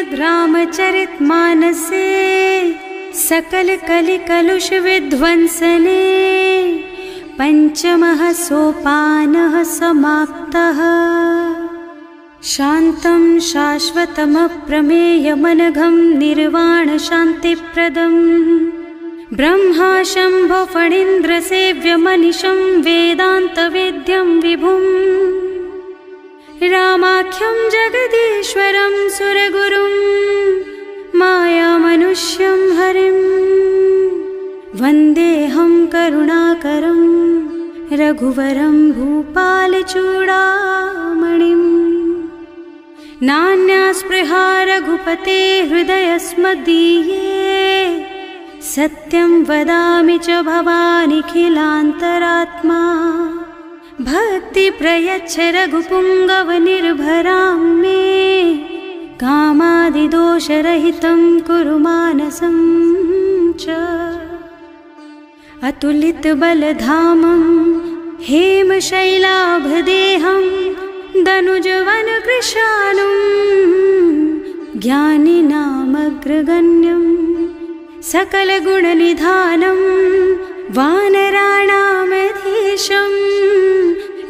श्रीमद् रामचरित मानसे सकल कलि कलुष विध्वंसने पंचमः सोपानः समाप्तः। शान्तं शाश्वतमप्रमेयमनघं निर्वाण शान्तिप्रदम् ब्रह्मा शम्भो फणीन्द्र सेव्यमनिशं वेदान्तवेद्यं विभुम् रामाख्यं जगदीश्वरं सुरगुरुं मायामनुष्यं हरिं वन्देऽहं करुणाकरं रघुवरं भूपालचूडामणिम्। नान्यास्पृहा रघुपते हृदयस्मदीये सत्यं वदामि च भवानिखिलान्तरात्मा। भक्ति प्रयच्छ रघुपुङ्गवनिर्भरां मे कामादिदोषरहितं कुरु मानसं च। अतुलितबलधामं हेमशैलाभदेहं दनुजवनकृशानुं ज्ञानिनामग्रगण्यं सकलगुणनिधानं वानराणामधीशं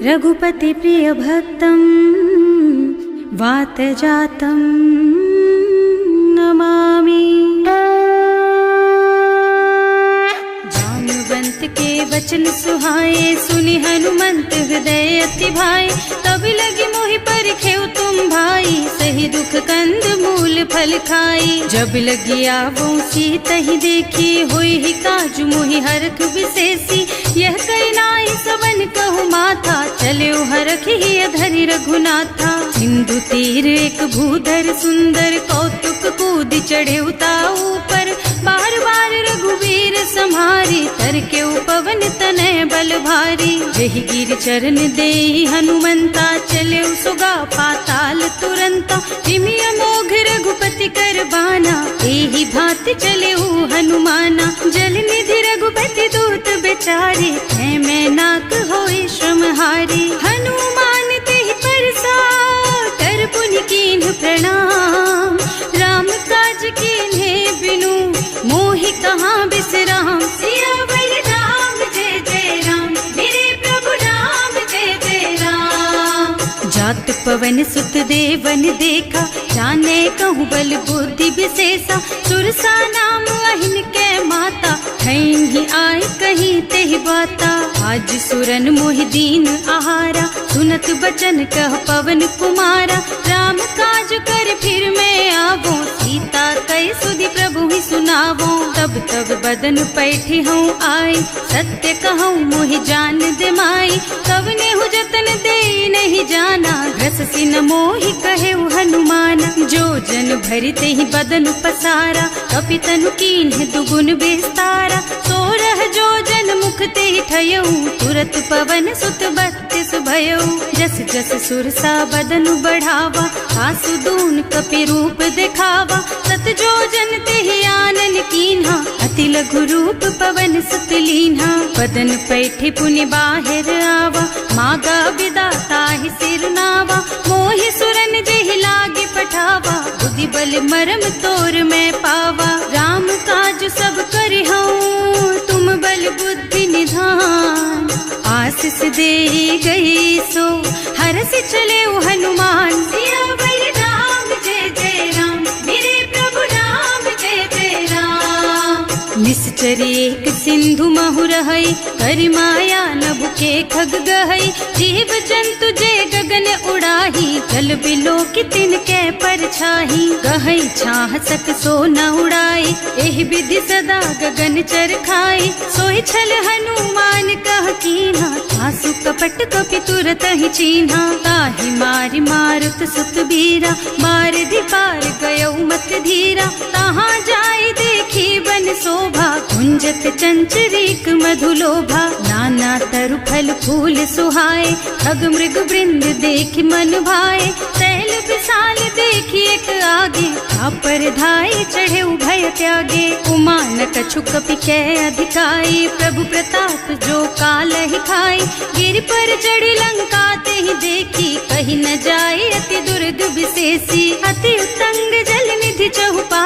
रघुपतिप्रियभक्तं वातजातं नमामि। जानुवंत के वचन सुहाए सुनि हनुमंत हृदय अति भाई। तब लगी मोहि परिखेउ तुम भाई सही दुख कंद मूल फल खाई। जब लगी आवो सीतहि देखी होई ही काजु मोहि हरख विशेषी। यह कई नाई सबन कहु माथा चले हरखि धरि रघुनाथा। सिंधु तीर एक भूधर सुंदर कौतुक कूद चढ़े उताऊ पर। बार बार रघुवीर सम्हारी तर के पवन तनय बल भारी। जहि गिर चरण देहि हनुमंता चले सुगा पाताल तुरंता। जिमि अमोघ रघुपति कर बाना एहि भांति चले हनुमाना। जल निधि रघुपति दूत बेचारे है मैं नाक होई श्रमहारी। हनुमान तेहि परसा कर पुनि कीन्ह प्रणाम। राम काज कीन्हे बिनु मोहि कहाँ बिसराम। सियावर राम जय जय राम मेरे प्रभु राम जय जय राम। जात पवन सुत देवन देखा जाने कहूँ बल बुद्धि विशेषा। सुरसा नाम अहिन के माता ही आय कहीं तेहि बाता। आज सुरन मोहि दीन आहारा सुनत बचन कह पवन कुमारा। राम काज कर फिर मैं आवो सीता कई सुधि प्रभु ही सुनावो। तब तब बदन पैठी हूँ आई सत्य कहूँ मोहि जान दे माई। कवने हु जतन दे नहीं जाना घस सिन मोहि कहे हनुमाना। जो जन भरते ही बदन पसारा कपितनु कीन्ह दुगुन विस्तारा। सोरह जो जन मुख ते ठयऊ तुरत पवन सुत बत्तिस भयऊ। जस जस सुरसा बदन बढ़ावा आसु दून कपि रूप दिखावा। सत जो जन ते आनन कीन्हा अति लघु रूप पवन सुत लीन्हा। बदन पैठे पुनि बाहिर आवा मागा विदाता ही सिर नावा। मोहि सुरन जेहि लागे पठावा बुद्धि बल मरम तोर मैं पावा। राम काज सब करिहऊँ तुम बल बुद्धि निधान। आशीष दे गई सो हरस चले हनुमान। सियावर राम जय जय राम मेरे प्रभु राम जय जय राम। निश्चर एक सिंधु महु रहई करि माया नभु के खग गहई। जीव जंतु जे गगन उड़ाही जल बिलो की तिनके परछाही। गहई छाह सक सो न उड़ाई एहि विधि सदा गगन चर खाई। सोई छल हनुमान कह कीन्हा आसु कपट कपि तुरत ही चीन्हा। ताहि मारि मारुत सुत बीरा मार पार गयो मत धीरा। तहाँ जाय देखी बन शोभा कुंजत चंचरीक मधुलोभा। नाना तरु फल फूल सुहाए खग मृग वृंद देख मन भाए। सैल विशाल देखी एक आगे पर धाय चढ़े उभय त्यागे। उमान कछु कपि कै अधिकाई प्रभु प्रताप जो काल ही खाई। गिर पर चढ़ी लंका ते ही देखी कहीं न जाए अति दुर्ग विशेषी। अति उत्तंग जल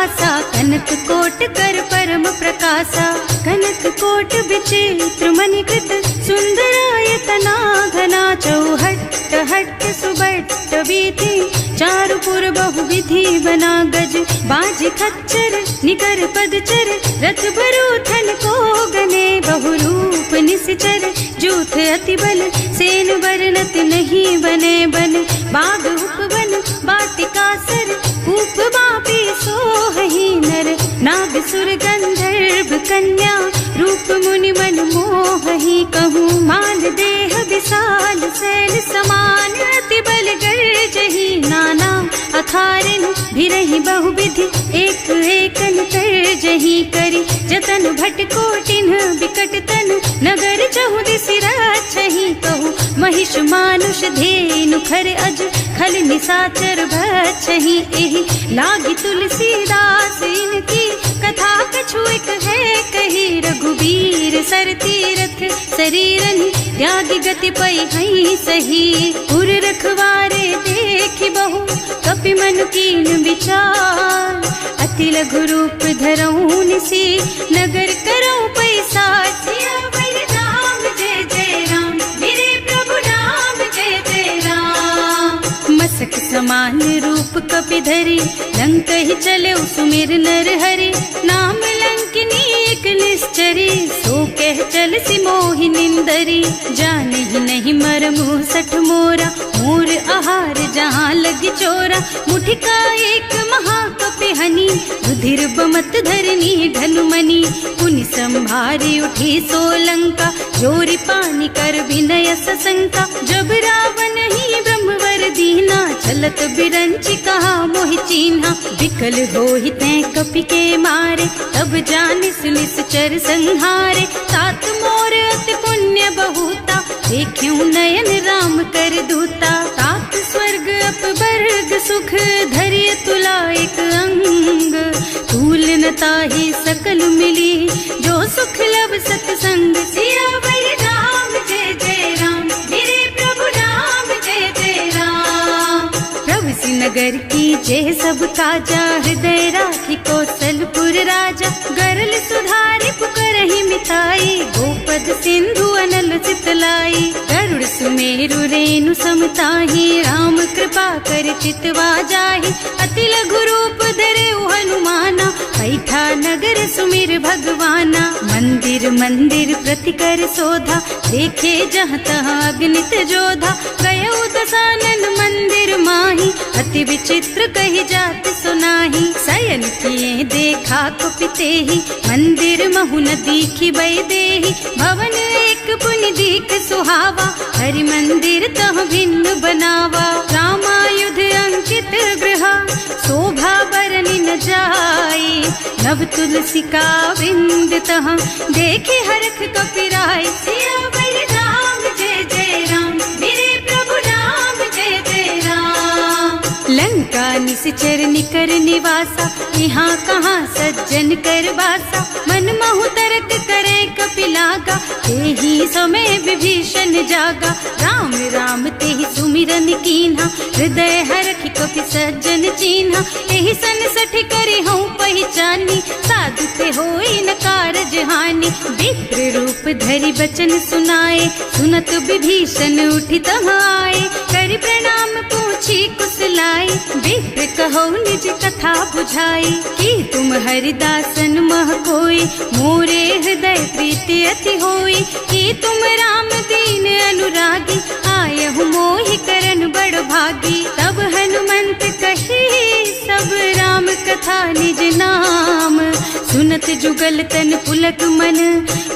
वासा, कनक कोट कर परम प्रकाशा। कनक कोट विचित्र मणिकृत, सुंदरायतना घना। चौहट्ट हट्ट सुबट्ट वीथि, चारुपुर बहुविधि बना। गज बाज खच्चर निकर पदचर, रथ बरूथन को गने। बहुरूप निश्चर जूथ अति बल, सेन वर्णत नहीं बने। बन बाग उपवन वाटिका सर, कूप बापी सोहहि नर। नाग सुर गंधर्व कन्या, रूप मुनि मन मोहहि। कहूँ मान देह विशाल, शैल समान अति बल गर्जहि। नाना अखारिन भिरहि बहुविधि, एक एकन तर्जहि। करि जतन भट कोटिन विकट तन, नगर चहुदिसि रक्षहि। कहूँ महिष मानुष धेनु खर अज, खल निशाचर भक्षहि। एहि लागी तुलसीदास इनकी, कथा कछु एक है कही। रघुबीर सर तीरथ शरीरनि, त्यागी गति पै हई सही। उर रखवारे देखि बहु, कपि मन कीन विचार। अति लघु रूप धरऊँ निसी, नगर करऊँ पैसार। सियावर राम जय जय राम, मेरे प्रभु राम जय जय राम। मसक समान रूप कपि धरि, लंक ही चले सुमिर नर हरि। नाम लंकिनी एक निश्चरी, सो कह चल सी मोहि निंदरी। जाने ही नहीं मरमु सठ मोरा, मोर आहार जहाँ लगी चोरा। मुठिका एक महाकपि हनी, रुधिर बमत धरनी ढनुमनी। पुनि संभारी उठी सोलंका, जोरी पानी कर विनय सशंका। जब रावण ही ब्रह्मवर दीना, चलत बिरंची कहा मोहि चीन्हा। विकल होहि तैं कपि के मारे, तब जानिस निश्चर संहारे। तात मोर अति पुण्य बहुता, देख्यूं नयन राम कर दूता। तात स्वर्ग अपवर्ग सुख, धरिय तुला एक अंग। तूल न ताहि सकल मिली, जो सुख लब सतसंग। सियावर राम जय जय राम, मेरे प्रभु राम जय जय राम। प्रभु नगर की जय सब काजा, हृदय राखी कौशलपुर राजा। गरल सुधारी पुकरहि मिताई, गोपद सिंधु अनल चितलाई। गरुड़ सुमेरु रेणु समताहि, राम कृपा कर चितवा जाहि। अति लघु रूप धरे हनुमाना, बैठा नगर सुमिर भगवाना। मंदिर मंदिर प्रति कर शोधा, देखे जहाँ तहाँ अगणित जोधा। गयो दशानन मंदिर माही, अति विचित्र कही जात सुनाही। शयन किए देखा कुपितेहि, मंदिर महु न दीखि बैदेहि। भवन एक पुनि दीख सुहावा, हरि मंदिर तह भिन्न बनावा। रामायुध अंकित गृह, शोभा बरनि न जाई। नव तुलसी का वृंद तह, देखे हरख कपिराई। सियावर राम जय जय राम, मेरे प्रभु राम जय जय राम। लंका निश्चर निकर निवासा, यहाँ कहाँ सज्जन कर बासा। मन महु तर्क करे कपिलागा, तेहि समय विभीषण जागा। राम राम तेहि सुमिरन कीन्हा, हृदय हरखि कपि सज्जन चीन्हा। एहि सन सठ करे हूँ पहचानी, साधु ते होई न कारज हानि। विप्र रूप धरि बचन सुनाए, सुनत विभीषण उठि तह आए। करि प्रणाम पूछी कुशलाई, विप्र कहो निज कथा बुझाई। कि तुम हरिदासन मह कोई, मोरे हृदय प्रीति अति होई। कि तुम राम दीन अनुरागी, आयहु मोहि करन बड़ भागी। तब हनुमंत कही सब राम कथा निज नाम। सुनत जुगल तन पुलक मन,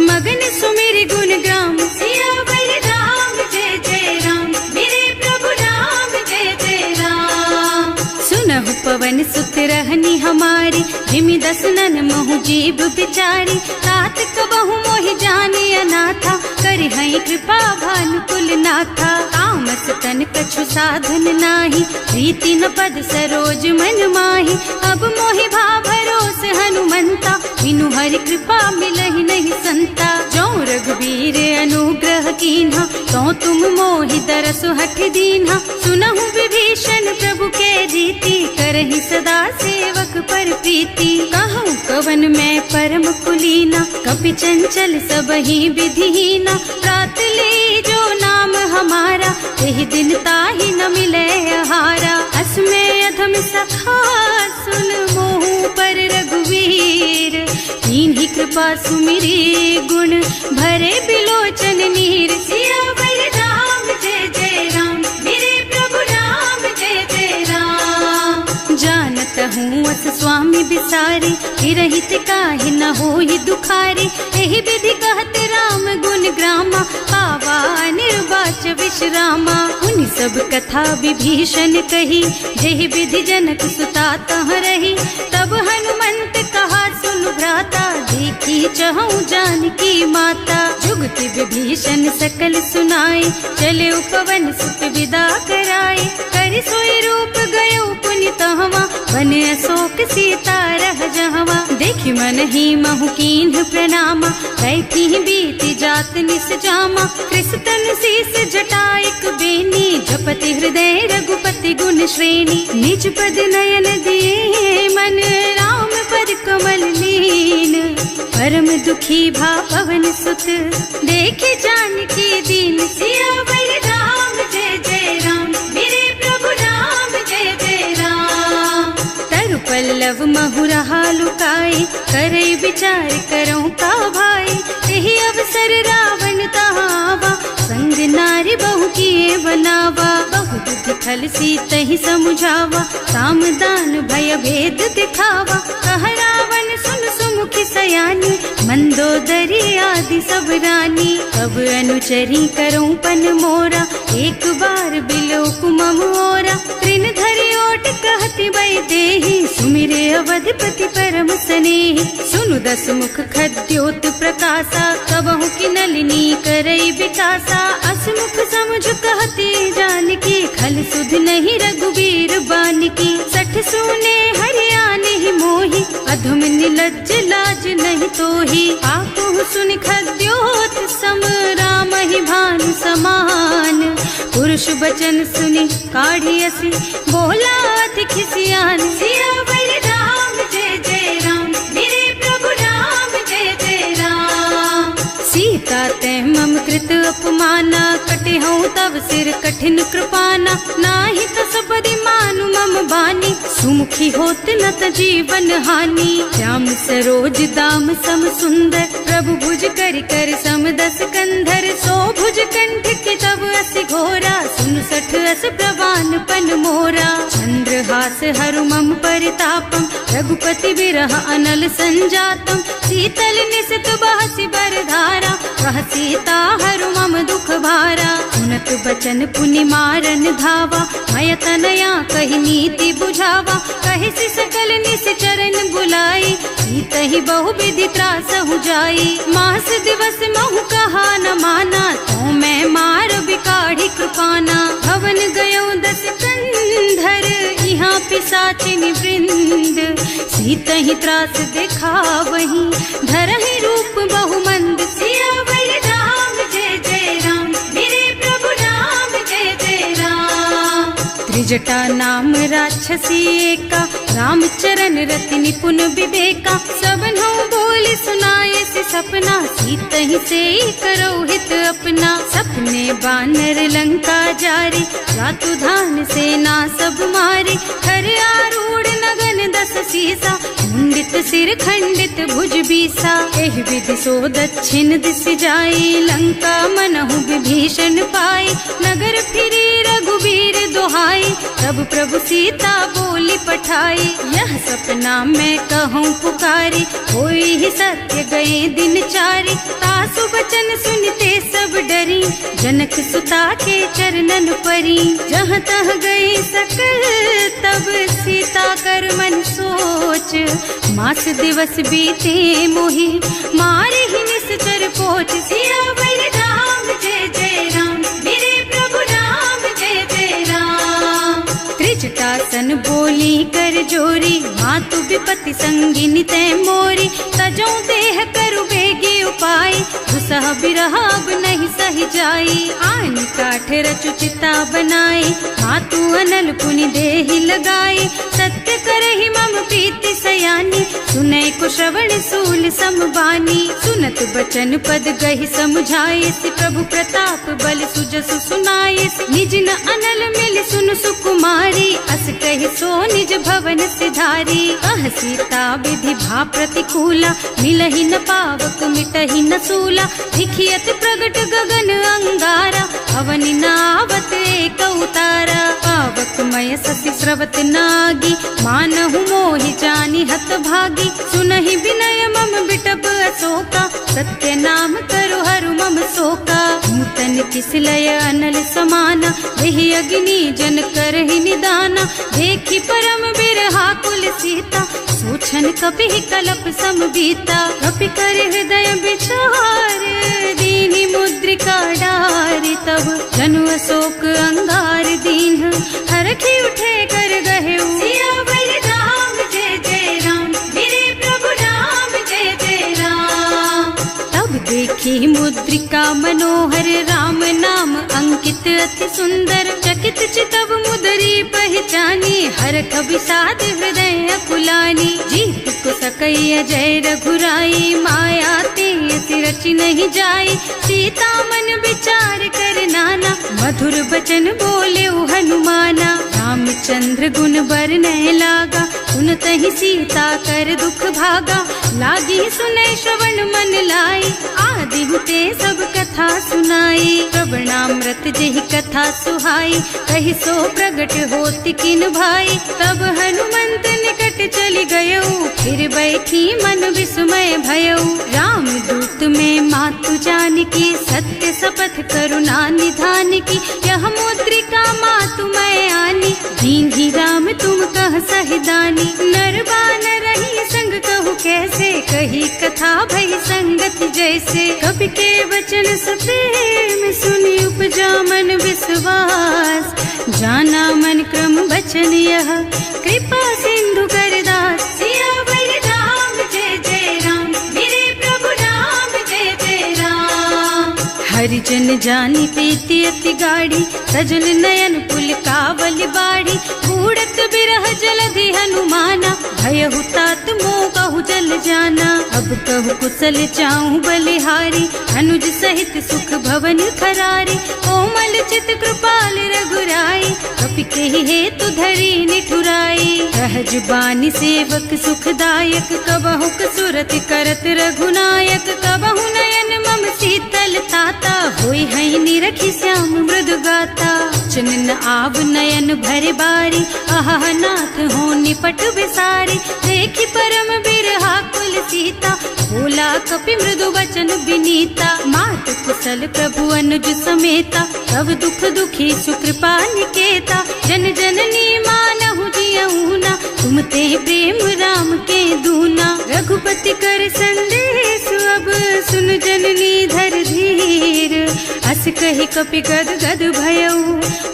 मगन सुमिर गुण ग्राम। सियावर राम जय जय राम, मेरे प्रभु राम जय जय राम। सुनहु पवन सुत रहनी हमारी, जिमि दसनन महु जीव बिचारी। तात कबहु मोहि जानि अनाथा, करि हई कृपा भानुकुल नाथा। तामस तन कछु साधन नाही, प्रीति न पद सरोज मन माही। अब मोहि भा भरोस हनुमंता, बिनु हरि कृपा मिलहि नहीं संता। जो रघुबीर अनुग्रह कीन्हा, तो तुम मोहि दरसु हठ दीन्हा। सुनहु विभीषण प्रभु के रीति, कर करहि सदा सेवक पर प्रीति। कहूँ कवन मैं परम कुलीना, कपि चंचल सबहि विधिहीना। रात ले जो नाम हमारा, एहि दिन ताहि न मिले आहारा। असमय अधम सखा सुन मोहु पर रघुवीर, कीन्ही कृपा सुमिरी गुण भरे बिलोचन नीर। सियावर राम जय जय राम, मेरे प्रभु राम जय जय राम। जानत हूँ अस स्वामी बिसारी, हिरहित काहि न होहि दुखारी। एहि विधि कहत राम गुण ग्रामा, पावा निर्वाच विश्रामा। उन सब कथा विभीषण कही, जेहि विधि जनक सुता तह रही। तब हनुमंत कहा सुन भ्राता, देखी चहु जानकी माता। जुगति विभीषण सकल सुनाई, चले उपवन सुत विदा कराई। करि सोई रूप गयो पुनि तहवा, बने अशोक सीता रह जहवा। देखि मन ही महु कीन्ह प्रणामा, कैथी बीति जात निस जामा। कृष्ण शीस जटाइक बेनी, जपति हृदय रघुपति गुण श्रेणी। निज पद नयन दिए मन, राम पद कमल लीन। परम दुखी भा पवन सुत, देखे जानकी दीन। सियावर राम जय जय राम, मेरे प्रभु राम जय जय राम। तरु पल्लव महुरहा लुकाई, करई विचार करऊं का भाई। यही अवसर रावण तहावा, संग नारी बहु किए बनावा। बहु दुख खल सीतहि समुझावा, साम दान भय भेद दिखावा। कह रावण सुन सुमुखी सयानी, मंदोदरी आदि सब रानी। अब अनुचरी करऊं पन मोरा, एक बार बिलोक मम ओरा। त्रिन धरि ओट कहति बई देहि, सुमिरे अवधपति परम स्नेहि। सुनु दस मुख खद्योत प्रकाशा, कबहु की नलिनी करई विकासा। असमुख समझ कहती जानकी, खल सुध नहीं रघुबीर बानकी। सठ सूने हरियाणा ही मोहि, अधम निलज्ज लाज नहीं तोहि। आपहु सुनि खद्योत सम, राम ही भानु समान। पुरुष बचन सुनि काढ़ी असी, बोला अति खिसियान। सियावर राम जय जय राम, मेरे प्रभु राम जय जय राम। सीता तै मम कृत अपमाना, कटे हूँ तब सिर कठिन कृपाना। नाही तो सबदि मानु मम बानी, सुमुखी होत न त जीवन हानि। श्याम सरोज दाम सम सुंदर, प्रभु भुज करि कर सम दस कंधर। सो भुज कंठ के तब अस घोरा, सुन सठ अस प्रवान पन मोरा। चंद्रहास हरु मम परितापम, रघुपति विरह अनल संजातम। शीतल निसित बहसि बरधारा, वह सीता हरु मम दुख भारा। सुनत बचन पुनि मारन धावा, मय तनया कहि नीति बुझावा। कहि सि सकल निस चरण बुलाई, सीतहि बहु विधि त्रासहु जाई। मास दिवस महु कहा न माना, तो मैं मार बिकाढ़ी कृपाना। भवन गयो दस कंधर, यहाँ पिशाचिनी वृंद। सीतहि त्रास दिखावहि, धरहि रूप बहु मंद। सियावर राम जय जय राम, मेरे प्रभु राम जय जय राम। त्रिजटा नाम राक्षसी एका, राम चरण रति निपुण विवेका। सबनहु बोल सुनाए से सपना, सीतहि से करो हित अपना। सपने बानर लंका जारी, रातु धान सेना सब मारी। खर आरूढ़ नगन दस सीसा, मुंडित सिर खंडित भुज बीसा। एहि विधि सो दक्षिण दिस जाई, लंका मनहु विभीषण पाई। नगर फिरी रघुबीर दोहाई, तब प्रभु सीता बोली पठाई। यह सपना मैं कहूँ पुकारी, होई ही सत्य गए दिन चारी। तासु बचन सुनते सब डरी, जनक सुता के चरणन परी। जहाँ तह गए सकल तब सीता कर मन सोच। मास दिवस बीते मोहि, मारे ही निस्तर पोच। सियावर राम जय जय राम, मेरे प्रभु राम जय जय राम। त्रिजटासन बोली कर जोरी, मातु विपति संगिनी तै मोरी। तजौ देह करु बेगी उपाय, दुसह बिरह अब नहीं सही जाई। आन काठ रचु चिता बनाए, मातु अनल पुनि देहि लगाए। सत्य करहि मम प्रीति सयानी, सुनै को श्रवण सूल समबानी। सुनत बचन पद गहि समुझाए, प्रभु प्रताप बल सुजसु सुनाए। निज न अनल मिल सुन सुकुमारी, अस कहि सो निज भवन सिधारी। अह सीता विधि भा प्रतिकूला, मिलहि न पावक मिटहि न सूला। दिखियत प्रगट गगन अंगारा, अवनि नावत एक उतारा। पावक मय ससि स्रवत नागी, मानहु मोहि जानि हत भागी। सुनहि विनय मम बिटप अशोका, सत्य नाम करु हरु मम शोका। नूतन किसलय अनल समाना, देहि अग्नि जन करहि निदाना। देखि परम बिरहा कुल सीता, सोचन कपि कलप सम बीता। कपि कर हृदय विचार, दीनि मुद्रिका डारि। तब जनु अशोक अंगार दीन, हरखि उठे कर गहेउ। सियावर राम जय जय राम, मेरे प्रभु राम जय जय राम। तब देखी मुद्रिका मनोहर, राम नाम अंकित अति सुंदर। चकित चितव मुदरी पहचानी, हरख विषाद हृदय अकुलानी। जीत को सकई अजय रघुराई, माया ते रचि नहीं जाई। सीता मन विचार कर नाना, मधुर बचन बोले हनुमाना। रामचंद्र गुण बरनय लागा, सुनतहि सीता कर दुख भागा। लागी सुनै श्रवण मन लाई, आदि ते सब कथा सुनाई। प्रवणामृत जेहि कथा सुहाई, कहि सो प्रगट होति किन भाई। तब हनुमंत निकट चली गयऊ, फिर बैठी मन विस्मय भयऊ। राम दूत में मातु जानकी, सत्य शपथ करुणा निधान की। यह मुद्रिका मातु मैं आनी, दीन्हि राम तुम कह सहिदानी। नर बानर रही संग कहु कैसे, कही कथा भई संगति जैसे। कवि के वचन सप्रेम सुनि उपजा मन विश्वास। जाना मन क्रम वचन यह, कृपा सिंधु करदास। सियावर राम जय जय राम, मेरे प्रभु राम जय जय राम। हरिजन जानी प्रीति अति गाढ़ी, सजल नयन पुल कावल बाड़ी। बूढ़त बिरह जलधि हनुमाना, भयहु तात मोह कहु जल जाना। अब कहु कुशल चाहु बलिहारी, अनुज सहित सुख भवन खरारी। कोमल चित कृपाल रघुराई, कपि केहि हेतु धरी निठुराई। सहज बानी सेवक सुखदायक, कबहु सुरति करत रघुनायक। कबहु नयन मम शीतल ताता, होई हई निरखि श्याम मृदु गाता। चनन आव नयन भरे बारी, आहा नाथ हो निपट विसारी। देखि परम बिरहा कुल सीता, बोला कपि मृदु वचन विनीता। मात कुशल प्रभु अनुज समेता, तब दुख दुखी सुकृपा निकेता। जन जननी मानहु जियऊना, तुम ते प्रेम राम के दूना। रघुपति कर संदेश अब सुन जननी धर धीर। अस कहि कपि गद गद भयऊ,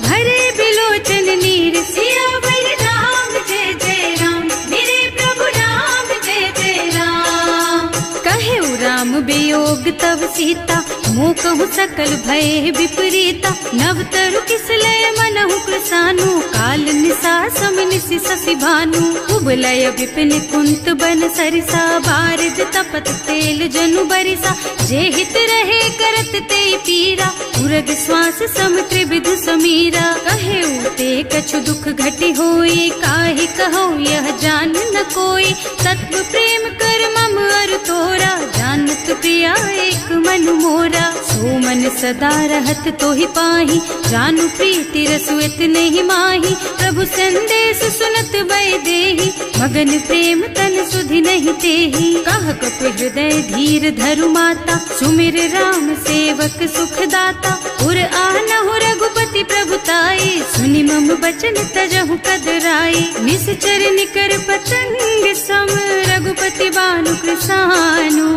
भरे बिलोचन नीर। सियावर राम जय जय राम, मेरे प्रभु राम जय जय राम। कहेउ राम वियोग तब सीता, मोह कहु सकल भय विपरीता। नव तरु किसलय मनहु कृसानु, काल निसा सम निसि शशि भानु। उबलय विपिन कुंत बन सरिसा, बारिज तपत तेल जनु बरिसा। जे हित रहे करत ते पीरा, उरग श्वास सम त्रिविध समीरा। कहेउ ते कछु दुख घटी होई, काहि कहो यह जान न कोई। तत्व प्रेम कर मम अर तोरा, जानत प्रिया एक मन मोरा। सो मन सदा रहत तोहि पाहि, जानु प्रीति रसु इतने ही माही। प्रभु संदेश सुनत वै देहि, मगन प्रेम तन सुधि नहीं तेहि। कह कप हृदय धीर धरु माता, सुमिर राम सेवक सुखदाता। उर आनहु रघुपति प्रभुताई, सुनि मम बचन तजहु कदराई। निश्चर निकर पतंग सम, रघुपति बानु कृसानु।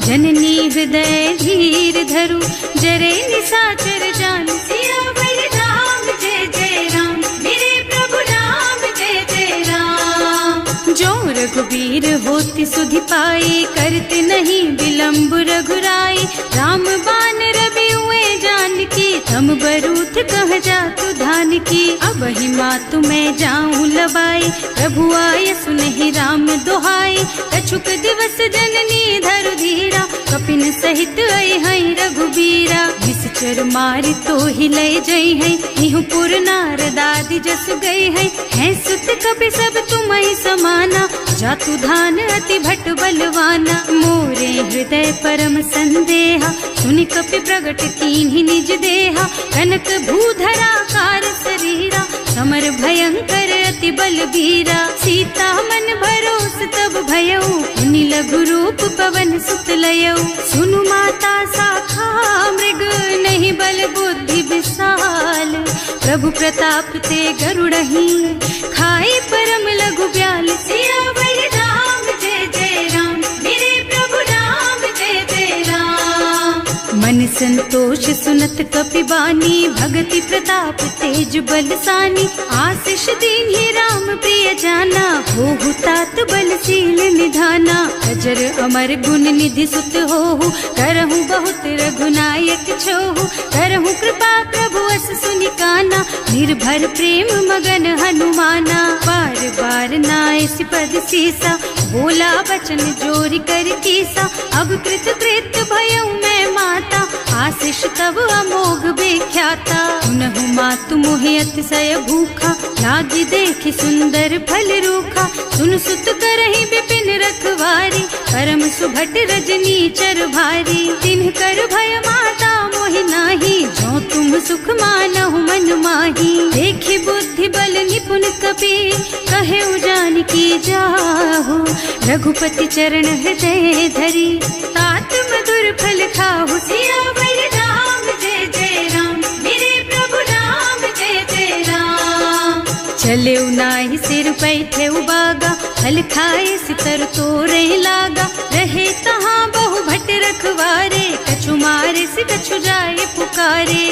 जननी हृदय धीर धरु, जरे निसाचर जानु। सियावर राम जय जय राम, मेरे प्रभु राम जय जय राम। जो रघु रघुबीर होति सुधि पाए, करते नहीं विलम्ब रघुराई। राम बान रवि हुए जानकी, थम बरूथ कह जातु धान की। अब ही मातु मैं जाऊं लबाई, प्रभु आय सुनहि राम दोहाई। कछुक दिवस जननी धरु धीरा, कपिन सहित आई हई रघुबीरा। निश्चर मारी तो ही लय जई है, इहु पुर नारदादि जस गई है सुत कपि सब तुम्हि समाना। जातु धान अति भट बलवाना, मोरे हृदय परम संदेहा। सुनि कपि प्रगट कीन्हि निज देहा, कनक भूधरा कार शरीरा। समर भयंकर अति बलबीरा, सीता मन भरोस तब भयऊ। मुनि लघु रूप पवन सुत लयऊ, सुनु माता साखा मृग नहीं बल बुद्धि विशाल। प्रभु प्रताप ते गरुड़हि, खाए परम लघु ब्याल। सियावर राम जय जय राम, मेरे प्रभु राम जय जय राम। मन संतोष सुनत कपि बानी, भगति प्रताप तेज बलसानी। आशीष दीन्हि राम प्रिय जाना, होहु तात बलशील निधाना। अजर अमर गुण निधि सुत होहु, करहु बहुत रघुनायक छोहु। करहु कृपा प्रभु अस सुनि काना, निर्भर प्रेम मगन हनुमाना। बार बार नायसि पद सीसा, बोला बचन जोरि कर कीसा। अब कृत कृत भयउ मैं माता, आशीष तब अमोघ बेख्याता। पुनहु मातु मोहि अतिशय भूखा, लागी देखि सुंदर फल रूखा। सुन सुत करहि विपिन रखवारी, परम सुभट रजनी चर भारी। तिन्ह कर भय माता मोहि नाही, जो तुम सुख मानहु मन माही। देखि बुद्धि बल निपुण कपि, कहे जानकी जाहु। रघुपति चरण हृदय धरी, तात मधुर फल खाहु। सियावर राम जय जय राम, मेरे प्रभु राम जय जय राम। चले नाहि सिर पैठे बागा, फल खाए सितर तोरे लागा। रहे तहाँ बहु भट रखवारे, कछु मारे से कछु जाए पुकारे।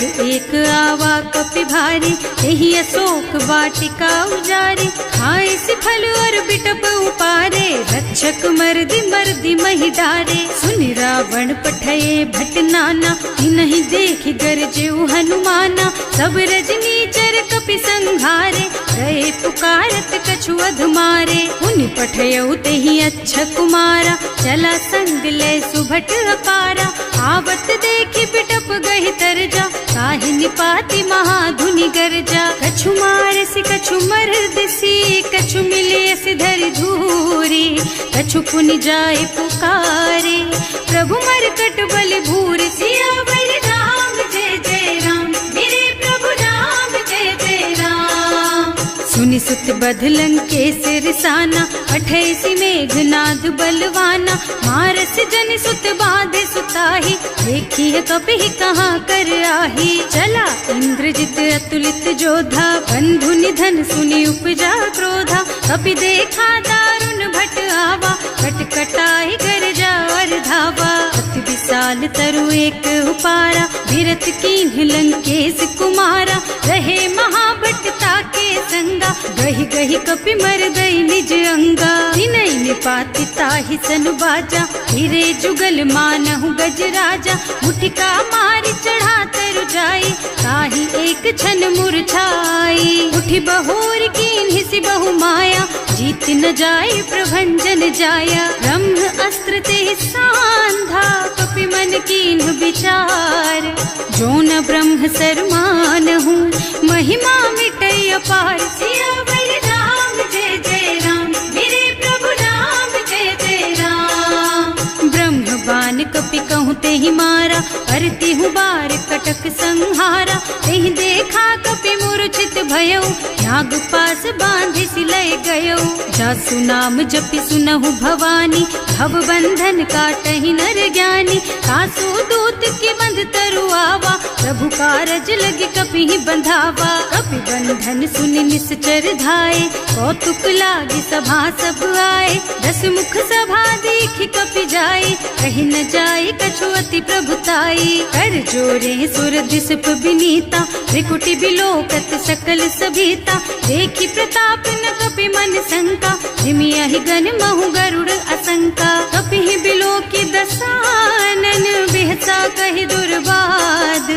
एक आवा कपि भारी, यही अशोक वाटिका उजारी। खाए से फल और बिटप उपारे, रक्षक मर्दि मर्दि महि डारे। सुनि रावण पठये भट नाना, नहीं देखि गरजेउ हनुमाना। सब रजनी चर कपि संघारे, गए पुकारत कछु अधमारे। उनि पठयउ तेहि अच्छा कुमारा, चला संग ले सुभट अपारा। आवत देखि बिटप गहि तरजा, काहि निपाति महाधुनि गर्जा। कछु मारसि कछु मरदसी, कछु मिलेसि धरि धूरी। कछु पुनि जाए पुकारे, प्रभु मरकट बल भूरि। सियावर राम जय जय राम, मेरे प्रभु राम जय जय राम। सुनि सुत बधलन के सिरसाना, पठैसि मेघनाद बलवाना। मारस जन सुत बाधे सुताही, देखिए कपि कहाँ कर आही। चला इंद्रजित अतुलित जोधा, बंधु निधन सुनि उपजा क्रोधा। कपि देखा दारुण भट आवा, कटकटाई गरजा और धावा। अति विशाल तरु एक उपारा, विरत कीन्ह लंकेश कुमारा। रहे महाभट ताके संगा, गहि गहि कपि मर गई निज अंगा। तिनहि निपाति ताहि सन बाजा, हिरे जुगल मानहु गज राजा। मुठिका मारि चढ़ा तरु जाई, ताहि एक छन मुरझाई। उठि बहोर कीन्हि सि बहु माया, जीत न जाय प्रभंजन जाया। ब्रह्म अस्त्र ते सांधा, कपि मन कीन्ह विचार। जो न ब्रह्म सरमानहु, महिमा मिटै अपार। सियावर राम जय जय राम, मेरे प्रभु राम जय जय राम। ब्रह्म बान कपि कहूँ तेहि मारा, करती हूँ बार कटक संहारा। तेहि देखा कपि मूर्छित भयउ, नाग पास बांधि सिलय गयउ। जासु नाम जपि सुनहु भवानी, भव बंधन काटहि नर ज्ञानी। कासु दूत की बंध तरु आवा, प्रभु कारज लगे कपि बंधावा। कपि बंधन सुनि निश्चर धाये, कौतुक लागी सभा सब आए। दस मुख सभा देखि कपि जाए, कहि न जाए कछु अति प्रभुताई। कर जोरे सुर दिसप बिनीता, त्रिकुटी बिलोकत होत सकल सभीता, देखी प्रताप न कपि मन शंका, जिमिया ही गन महु गरुड़ असंका, कपि ही बिलो की दसानन, बिहसा कहि दुर्बाद,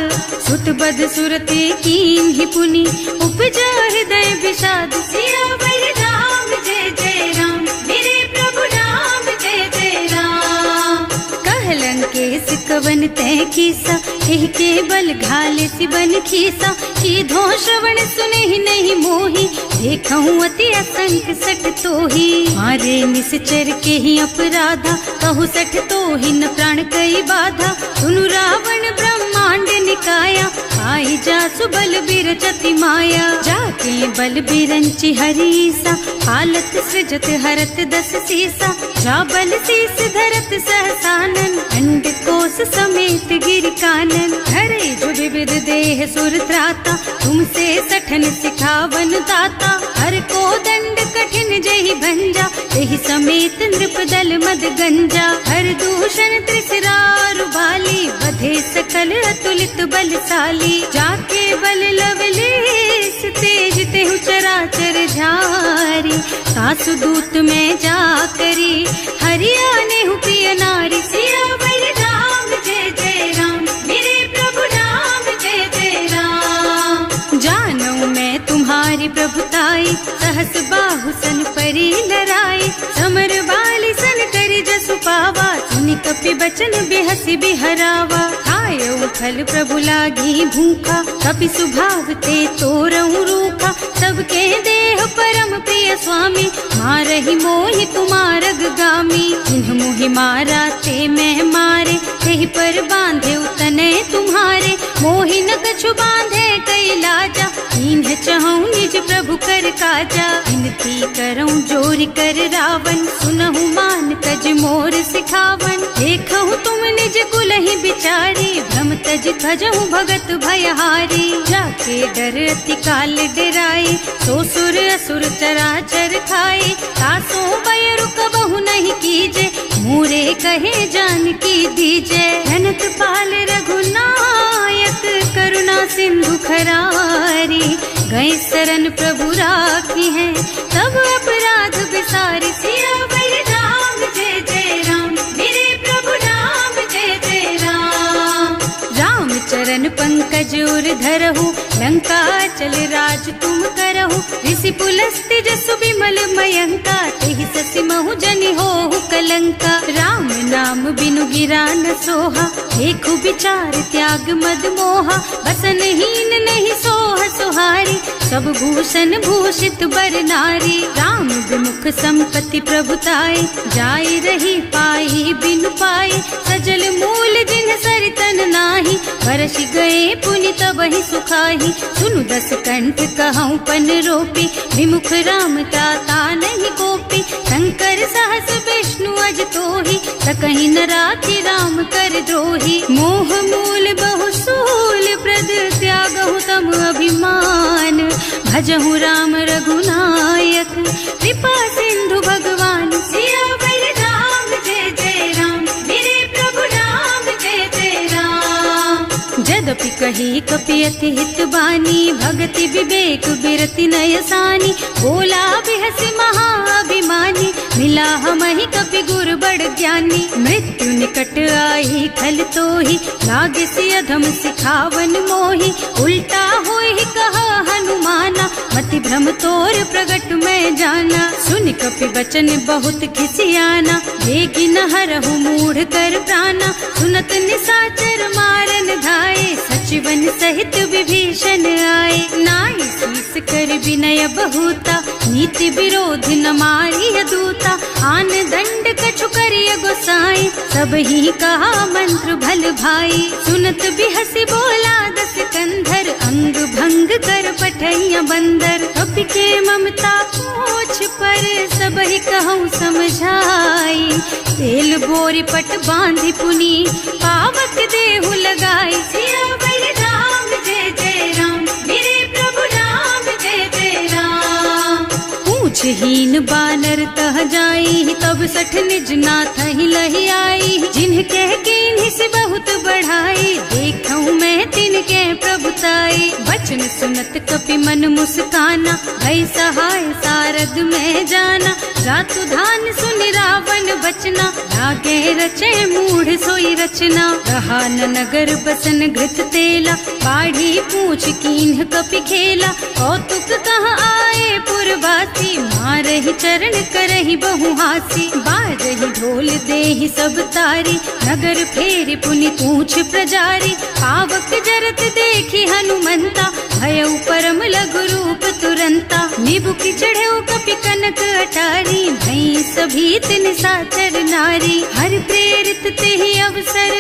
सुत बद सुरते कीन ही पुनि, उपजा हृदय विषाद, सियावर राम जय जय राम, मेरे प्रभु राम जय जय राम। कहलन के सिकवन तय कीसा, एह के बल घाले सिबन खीसा, सीधो श्रवण सुने ही नहीं मोही, देखूं अति असंख सठ तोही, मारे निश्चर के ही अपराधा, कहु सठ तोही न प्राण कई बाधा, सुनु रावण ब्रह्मांड निकाया, आई जा सुबल बिरचति माया, जाके बल बिरंचि हरीसा, हालत सृजत हरत दस सीसा, जा बल शीस धरत सहसानन, अंड कोस समेत गिर कानन, हरे जो विविध देह सुर त्राता, तुमसे सठन सिखावन दाता, हर को दंड कठिन जहि भंजा, यही समेत नृप दल मद गंजा, हर दूषण त्रिसरारु बाली, बधे सकल अतुलित बलशाली, जाके बल लवलेस तेज तेहु चराचर झारी, सासु दूत में जा करी, हरियाणे हु प्रिय नारी, सियावर राम जय जय राम, मेरे प्रभु राम जय जय राम। जानू मैं तुम्हारी प्रभुताई, सहस बाहु सन परी लराई, समर बाली सन करी जसु पावा, सुनि कपि बचन बेहसी बिहरावा, खायो फल प्रभु लागी भूखा, कपि सुभाव ते तोरहु रूखा, सबके देह परम प्रिय स्वामी, मारहि मोहि कुमारग गामी, जिन्ह मोहि मारा ते मैं मारे, तेहि पर बांधे उतने तुम्हारे, मोहि न कछु बांधे कई लाजा, इन्ह चहु निज प्रभु कर काजा, विनती करऊं जोरि कर रावण, सुनहु मान तज मोर सिखावन, देखहु तुम निज कुलहि बिचारी, भ्रम तज भजहु भगत भयहारी, जाके डर अति काल डराई, सो सुर असुर चराचर खाए, तासो भय रुक बहु नहीं कीजे, मोरे कहे जानकी दीजे, धनत पाल रघुनायक, करुणा सिंधु खरारी, गए शरण प्रभु राखी है, सब अपराध बिसारी, सियावर राम जय जय राम, मेरे प्रभु राम जय जय राम। राम चरण पंकज उर धरहु, लंका चल राज तुम करहु, ऋषि पुलस्त्य जसु विमल मयंका, तेहि ससि महु जनि होहु कलंका, राम नाम बिनु गिरा न सोहा, देखु विचार त्याग मद मोहा, बसन हीन नहीं सोह सुहारी, सब भूषण भूषित बर नारी, राम विमुख संपत्ति प्रभुताई, जाई रही पाई बिनु पाई, सजल मूल जिन सरितन नाही, बरस गए पुनि तबहि सुखाही, सुनु दस कंठ कहऊं पन रोपी, विमुख राम ताता नहीं गोपी, शंकर सहस विष्णु अज तोही, सकहि न राखी राम कर द्रोही, मोह मूल बहु सूल प्रद, त्यागहु तम अभिमान, भजहु राम रघुनायक, कृपा सिंधु भगवान, सियावर राम जय जय राम, मेरे प्रभु राम जय जय राम। जदपि कही कपि अति हित बानी, भगति विवेक बिरति नयसानी, बोला बिहसि महाअभिमानी, मिला हमहि कपि गुर बड़ ज्ञानी, मृत्यु निकट आई खल तोही, लागे सि अधम सिखावन मोही, उल्टा होहि कहा हनुमाना, मति भ्रम तोर प्रगट में जाना, सुनि कपि बचन बहुत खिसियाना, देगी न हरहु मूढ़ कर प्राणा, सुनत निशाचर मारन धाये, सचिवन सहित विभीषण आए, नाई शीस कर विनय बहुता, नीति विरोध न मारिय दूता, आन दंड कछु करिय गोसाई, सब ही कहा मंत्र भल भाई, सुनत बिहसि बोला दस कंधर, अंग भंग कर पठैया बंदर, कपि के ममता पूछ पर, सब ही कहूँ समझाई, तेल बोरी पट बांधि पुनी, पावक देहु लगाई, सियावर राम जय जय राम, मेरे प्रभु राम जय जय राम। पूछहीन बानर तह कह जाई, तब सठ निज नाथ ही लही आई। जिन्ह कह के इन्हीं से बहुत बढ़ाई, देखूं मैं तिनके प्रभुताई। वचन सुनत कपि मन मुस्काना, भई सहाय सारद में जाना। जातु धान सुन रावण बचना, लागे रचे मूढ़ सोई रचना। रहा न नगर बसन घृत तेला, बाढ़ी पूछ कीन्ह कपि खेला। कौतुक कहाँ आए पुरवासी, मारहि चरण करहि बहु हासी। बाजहि ढोल देहि सब तारी, नगर फेरि पुनि पूछ प्रजारी। पावक जरत देखि हनुमंता, भयउ परम लघु रूप तुरंता। निबुकि चढ़ेउ कपि कनक अटारी, भई सभीत निशाचर नारी। हर प्रेरित तेहि अवसर,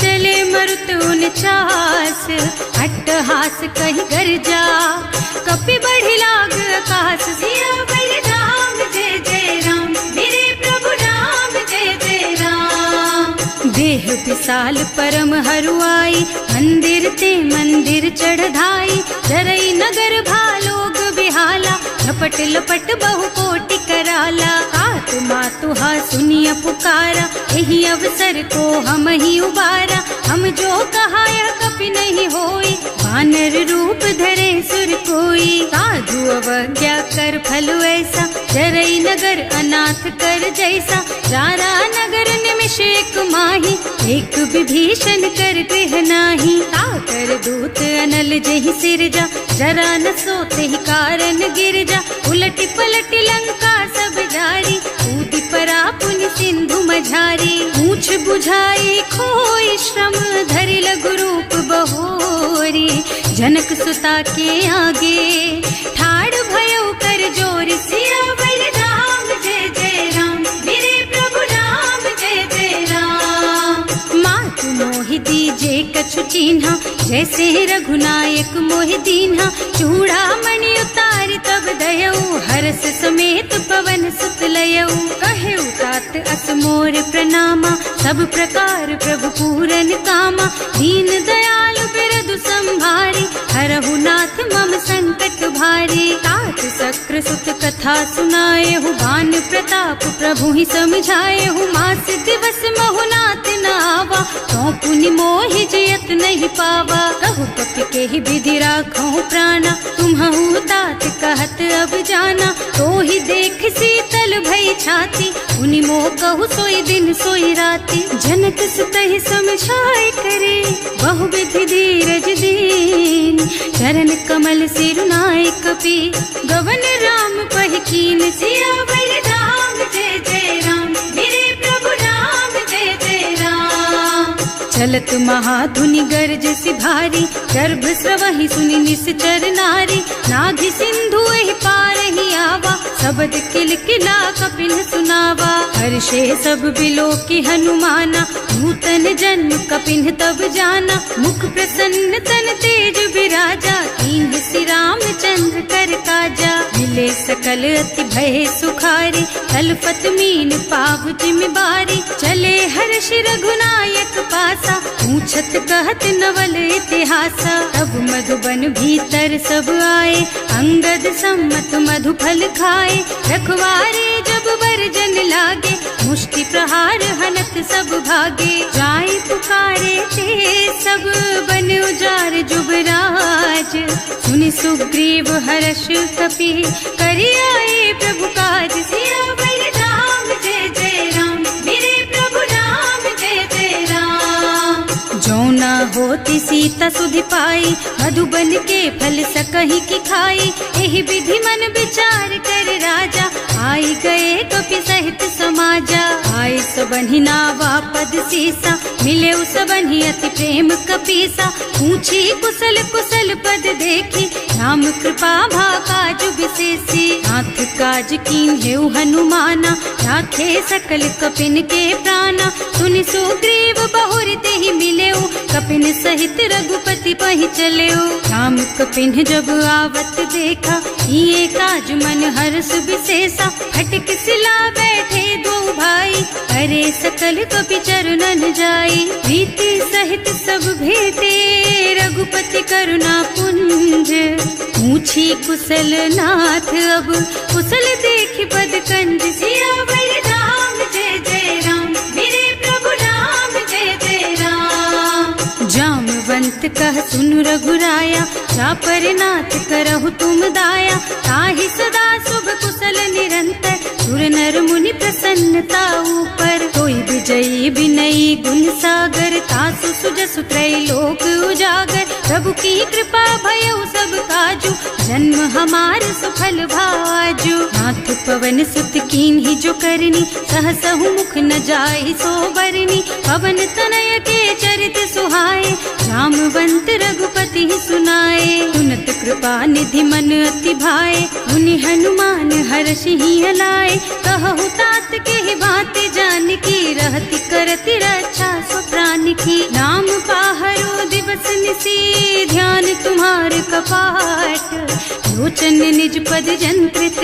चले मरुत उनचास। अट्टहास कहि गर्जा, कपि बढ़ि लाग आकाश। सिया बलि राम जय जय राम, मेरे प्रभु राम जय जय राम। देह विशाल परम हरुआई, मंदिर ते मंदिर चढ़ धाई। जरई नगर भालोग बिहाला, लपट लपट बहु कोटि कराला। आतु मातुहा सुनिया पुकारा, यही अवसर को हम ही उबारा। हम जो कहा यह कपि नहीं होई, वानर रूप धरे सुर कोई। साधु अवज्ञा कर फल ऐसा, जरई नगर अनाथ कर जैसा। जारा नगर निमिष एक माही, एक विभीषण कर गृह नाही। ताकर दूत अनल जहि सिरजा, जरा न सोते ही कारण गिरजा। उलटी पलटी लंका सब जारी, कूदी परा पुनि सिंधु मझारी। पूछ बुझाई खोई श्रम, धरि लघु रूप बहोरी। जनक सुता के आगे, ठाड़ भयउ कर जोरी। सिया बलि राम जय जय राम, मेरे प्रभु राम जय जय राम। मातु मोहि दीजे कछु चिन्हा, जैसे रघुनायक मोहि दीन्हा। चूड़ा मणि उतारि तब दयऊ, हरस समेत पवन सुत लयऊ। कहेउ तात अस मोर प्रणामा, सब प्रकार प्रभु पूरन कामा। दीन दयालु बिरदु संभारी, हरहु नाथ मम संकट भारी। तात सक्र सुत कथा सुनाएहु, बान प्रताप प्रभु ही समझाएहु। मास दिवस महु नाथ न आवा, तो पुनि मोहि जयत नहीं पावा। कहु कपि के ही विधि राखो प्राणा, तुम्हु तात कहत अब जाना। तो ही देख शीतल भई छाती, पुनि मोह कहु सोई दिन सोई राती। जनक सुतहि समझाए करे, बहु विधि धीरज दीन। चरण कमल सिरुनाए कपि, गवन राम पहि कीन। सिया बलि राम जय जय राम, मेरे प्रभु राम जय जय राम। चलत महाधुनि गर्ज सिभारी, गर्भ स्रवहि सुनि निश्चर नारी। नाभि सिंधु एहि पार ही आवा, शबद किलकिला कपिन सुनावा। हर्षे सब बिलोकि हनुमाना, नूतन जन्म कपिन तब जाना। मुख प्रसन्न तन तेज विराजा, कीन्ह श्री रामचंद्र कर काजा। मिले सकल अति भय सुखारी, तलपत मीन पाव जिम्मेवारी। चले हर्ष रघुनायक पासा, पूछत कहत नवल इतिहासा। तब मधुबन भीतर सब आए, अंगद सम्मत मधु फल खाए। रखवारे जब बरजन लागे, मुष्टि प्रहार हनत सब भागे। जाय पुकारे ते सब, बन उजार जुबराज। सुनि सुग्रीव हर्ष कपि, करि आए प्रभु काज। सिया बलि राम जय जय राम, मेरे प्रभु राम जय जय राम। जो न होती सीता सुधि पाई, मधुबन के फल सकहि की खाई। एहि विधि मन विचार कर राजा, आई गए कपि सहित समाजा। आई सबन्हि नावा पद सीसा, मिले सबन्हि अति प्रेम कपीसा। पूछी कुशल कुशल पद देखी, राम कृपा भा काज विशेषी। नाथ काज कीन्हेउ हनुमाना, राखे सकल कपिन के प्राणा। सुनि सुग्रीव बहुर तेहि मिलेउ, कपिन सहित रघुपति पहि चलेउ। राम कपिन जब आवत देखा, ये काज मन हर्ष विशेषा। हटक सिला बैठे दो भाई, अरे सकल कपि चरणन जाई। प्रीति सहित सब भेटे, रघुपति करुणा पुंज। पूछी कुशल नाथ अब, कुशल देखि पद कंज सियावर राम जय जय राम, मेरे प्रभु राम जय जय राम। जामवंत कह सुन रघुराया, जा पर नाथ करहु तुम दाया। ताहि सदा शुभ कुशल निरंतर, सुर नर मुनि प्रसन्नता ऊपर। कोई विजयी विनयी गुण सागर, तासु सुजसु त्रैलोक उजागर। प्रभु की कृपा भयउ सब काजू, जन्म हमार सुफल भाजू। नाथ पवन सुत कीन्ही जो करनी, सहसहु मुख न जाहि सो बरनी। पवन तनय के चरित सुहाए, जामवंत रघुपति सुनाए। सुनत कृपा निधि मन अति भाए, मुनि हनुमान हर्षि लाए। कहु तात के बात जानकी, रहति करति रक्षा सो प्राण की। नाम पाहरो दिवस निसी, ध्यान तुम्हार कपाट। लोचन निज पद जंत्रित,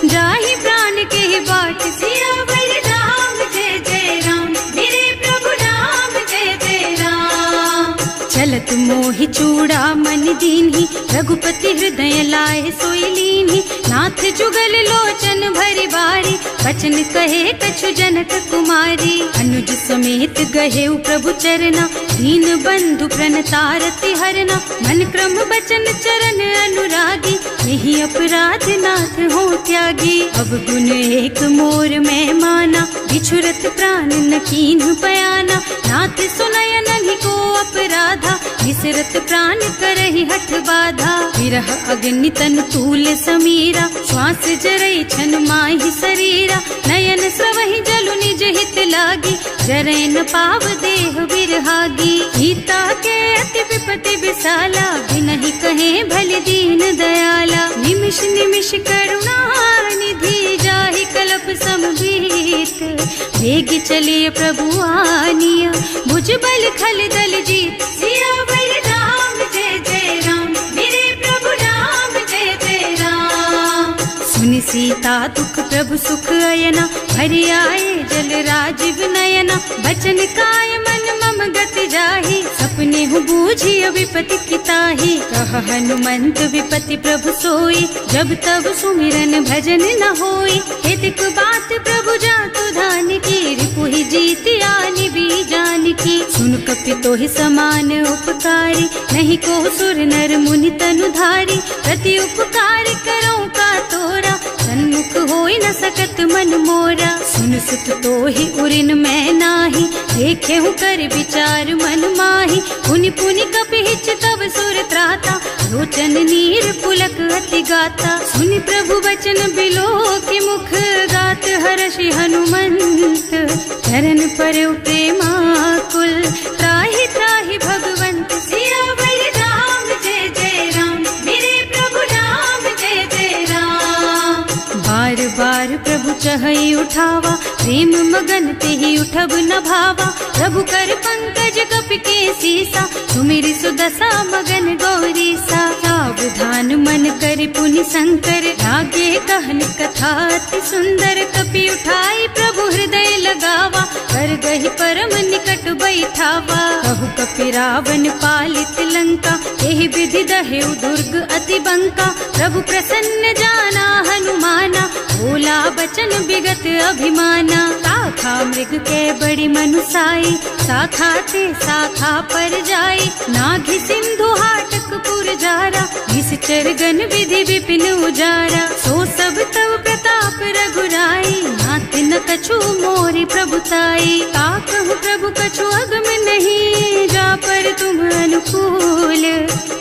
जाहि प्राण के बाट। सियावर राम जय जय राम, मेरे प्रभु राम जय जय राम। चलत मोहि चूड़ा मन दीन्ही, रघुपति हृदय लाए सोई लीन्ही। नाथ जुगल लोचन भरी बारी, बचन कहे कछु जनक कुमारी। अनुज समेत गहेउ प्रभु चरना, दीन बंधु प्रणतारति हरना। मन क्रम बचन चरण अनुरागी, यही अपराध नाथ हो त्यागी। अब गुण एक मोर में माना, बिछुरत प्राण न कीन्ह बयाना। नाथ सुनय नहीं को अपराधा, विसरत प्राण करहि हठ बाधा। विरह अग्नि तन तूल समीरा, श्वास जरई छन माहि शरीरा। नयन स्रवहि जलु निज हित लागी, जरै न पाव देह बिरहागी। गीता के अति विपति विशाला, बिनहि कहे भल दीन दयाला। निमिष निमिष करुणा निधि, जाहि कल्प समभीत। वेग चलिए प्रभु आनिया, भुज बल खल दल जीत। सियावर राम जय जय राम, मेरे प्रभु राम जय जय राम। सुनि सीता दुख प्रभु सुख अयना, हरि आए जल राजीव नयना। बचन काय मन मम गति जाहि, सपने हूँ बूझी विपति किताही। कह हनुमंत विपति प्रभु सोई, जब तब सुमिरन भजन न होई। हितक बात प्रभु जातु धान की, रिपुहि जीति आनि भी जान की। सुन कपि तोहि समान उपकारी, नहीं को सुर नर मुनि तनुधारी। प्रति उपकार करो का तोरा, सन्मुख होई न सकत मन मोरा। सुन सुत तोहि उरिन मैं नाही, देखे हूँ कर विचार मन माही। पुनि पुनि कपिहिच तब सुर त्राता, लोचन नीर पुलक अति गाता। सुनि प्रभु बचन बिलो की मुख, गात हर्षि हनुमंत। चरण परउ प्रेमाकुल, त्राहि त्राहि भगवंत। सियावर राम जय जय राम, मेरे प्रभु राम जय जय राम। बार बार प्रभु चहई उठावा, प्रेम मगन तेहि उठब न भावा। प्रभु कर पंकज कपि के सीसा, सुमिरि सुदशा मगन गौरीसा। सावधान मन कर पुनि शंकर, लागे कहन कथा अति सुंदर। कपि उठाई प्रभु हृदय लगावा, कर गहि परम निकट बैठावा। कहु कपि रावण पालित लंका, एहि विधि दहेउ दुर्ग अति बंका। प्रभु प्रसन्न जाना हनुमाना, बोला बचन विगत अभिमाना। शाखा मृग के बड़ी मनुसाई, शाखा ते शाखा पर जाई। नाघि सिंधु हाटक पुर जारा, निश्चर गण विधि विपिन उजारा। सो सब तव प्रताप रघुराई, नाथ न कछु मोरि प्रभुताई। ताकहु प्रभु कछु अगम नहीं, जा पर तुम अनुकूल।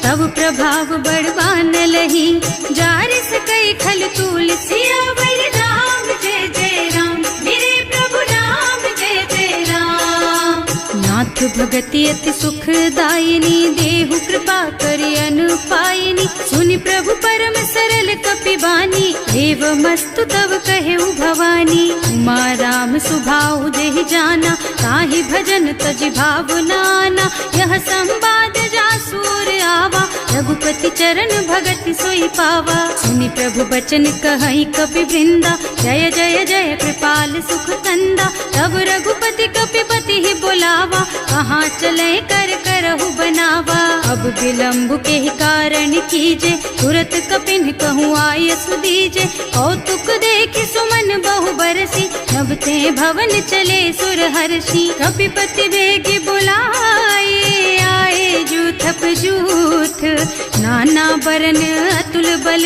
तब प्रभाव बड़बान लही, जारि सकई खल तूल। सियावर राम जय जय राम, मेरे प्रभु राम जय जय राम। नाथ भगति अति सुखदायिनी, देहु कृपा करि अनुपायिनी। सुनि प्रभु परम सरल कपि बानी, एवमस्तु तव कहेउ भवानी। उमा राम सुभाउ जेहि जाना, ताहि भजन तजि भावनाना। यह संवाद जासुर आवा, रघुपति चरण भगत सोई पावा। सुनि प्रभु बचन कहई कपि वृंदा, जय जय जय कृपाल सुख कंदा। तब रघुपति कपिपति ही बुलावा, कहाँ चले कर करहु बनावा। अब विलम्ब के कारण कीजे, तुरत कपिन कहूँ आय सुदीजे। कौतुक देखि सुमन बहु बरसी, नभ ते भवन चले सुर हर्षि। कपिपति बेगी बुलाए, आए जूथप जूथ। नाना बरन अतुल बल,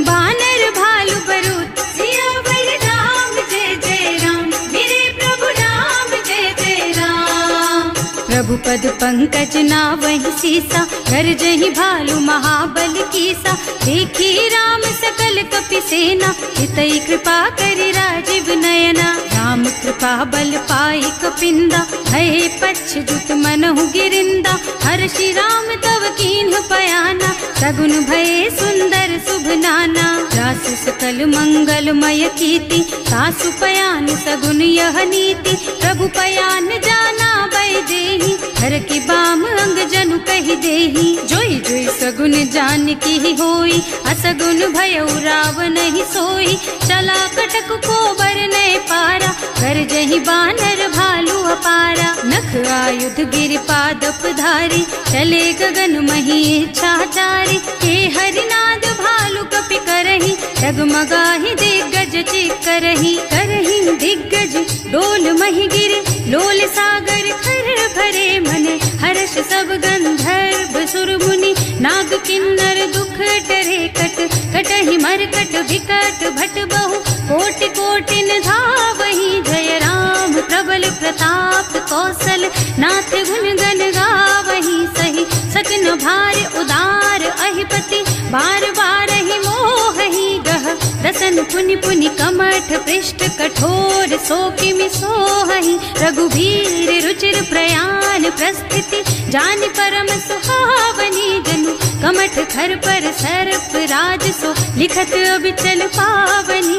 बानर भालु बरूथ। सियावर राम जय जय राम, मेरे प्रभु राम जय जय राम। प्रभु पद पंकज नावहि सीसा, गरजहि भालु महाबल कीसा। देखी राम सकल कपि सेना, हितई कृपा करि राजीव नयना। राम कृपा बल पाई कपिंदा, भये पच्छ्युत मनहु गिरिंदा। हर्षि राम तव कीन्ह पयाना, सगुन भये सुंदर शुभ नाना। रास सकल मंगलमय कीर्ति, सासु पयान सगुन यह नीति। प्रभु पयान जाना बैदेही, हर की बाम अंग जनु कहि देही। जोई जोई सगुन जान की होई, असगुन भयउ रावण ही सोई। चला कटक को बरने पारा, कर जही बानर भालू अपारा। नख आयुध गिरिपादप धारी, चले गगन मही इच्छाचारी। हे हरिनाद भालु कपि करही, डगमगाहि दिग्गज चित करही। करही दिग्गज डोल मही गिरे, लोल सागर खर भरे मन। हर्ष सब गंधर्व सुर मुनि, नाग किन्नर दुख डरे कट। कटहि मरकट विकट भट बहु, कोटि कोटि धावहि। जय राम प्रबल प्रताप कौशल, नाथ गुण गण गावहि। सही सकन भार उदार अहिपति, बार बार ही मोहि गह। रसन पुनि पुनि कमठ पृष्ठ, कठोर सो किमि सोहि। रघुवीर रुचिर प्रयाण प्रस्थिति, जानि परम सुहावनी। जनु कमठ खर पर सर्प राज सो, लिखत अबिचल पावनी।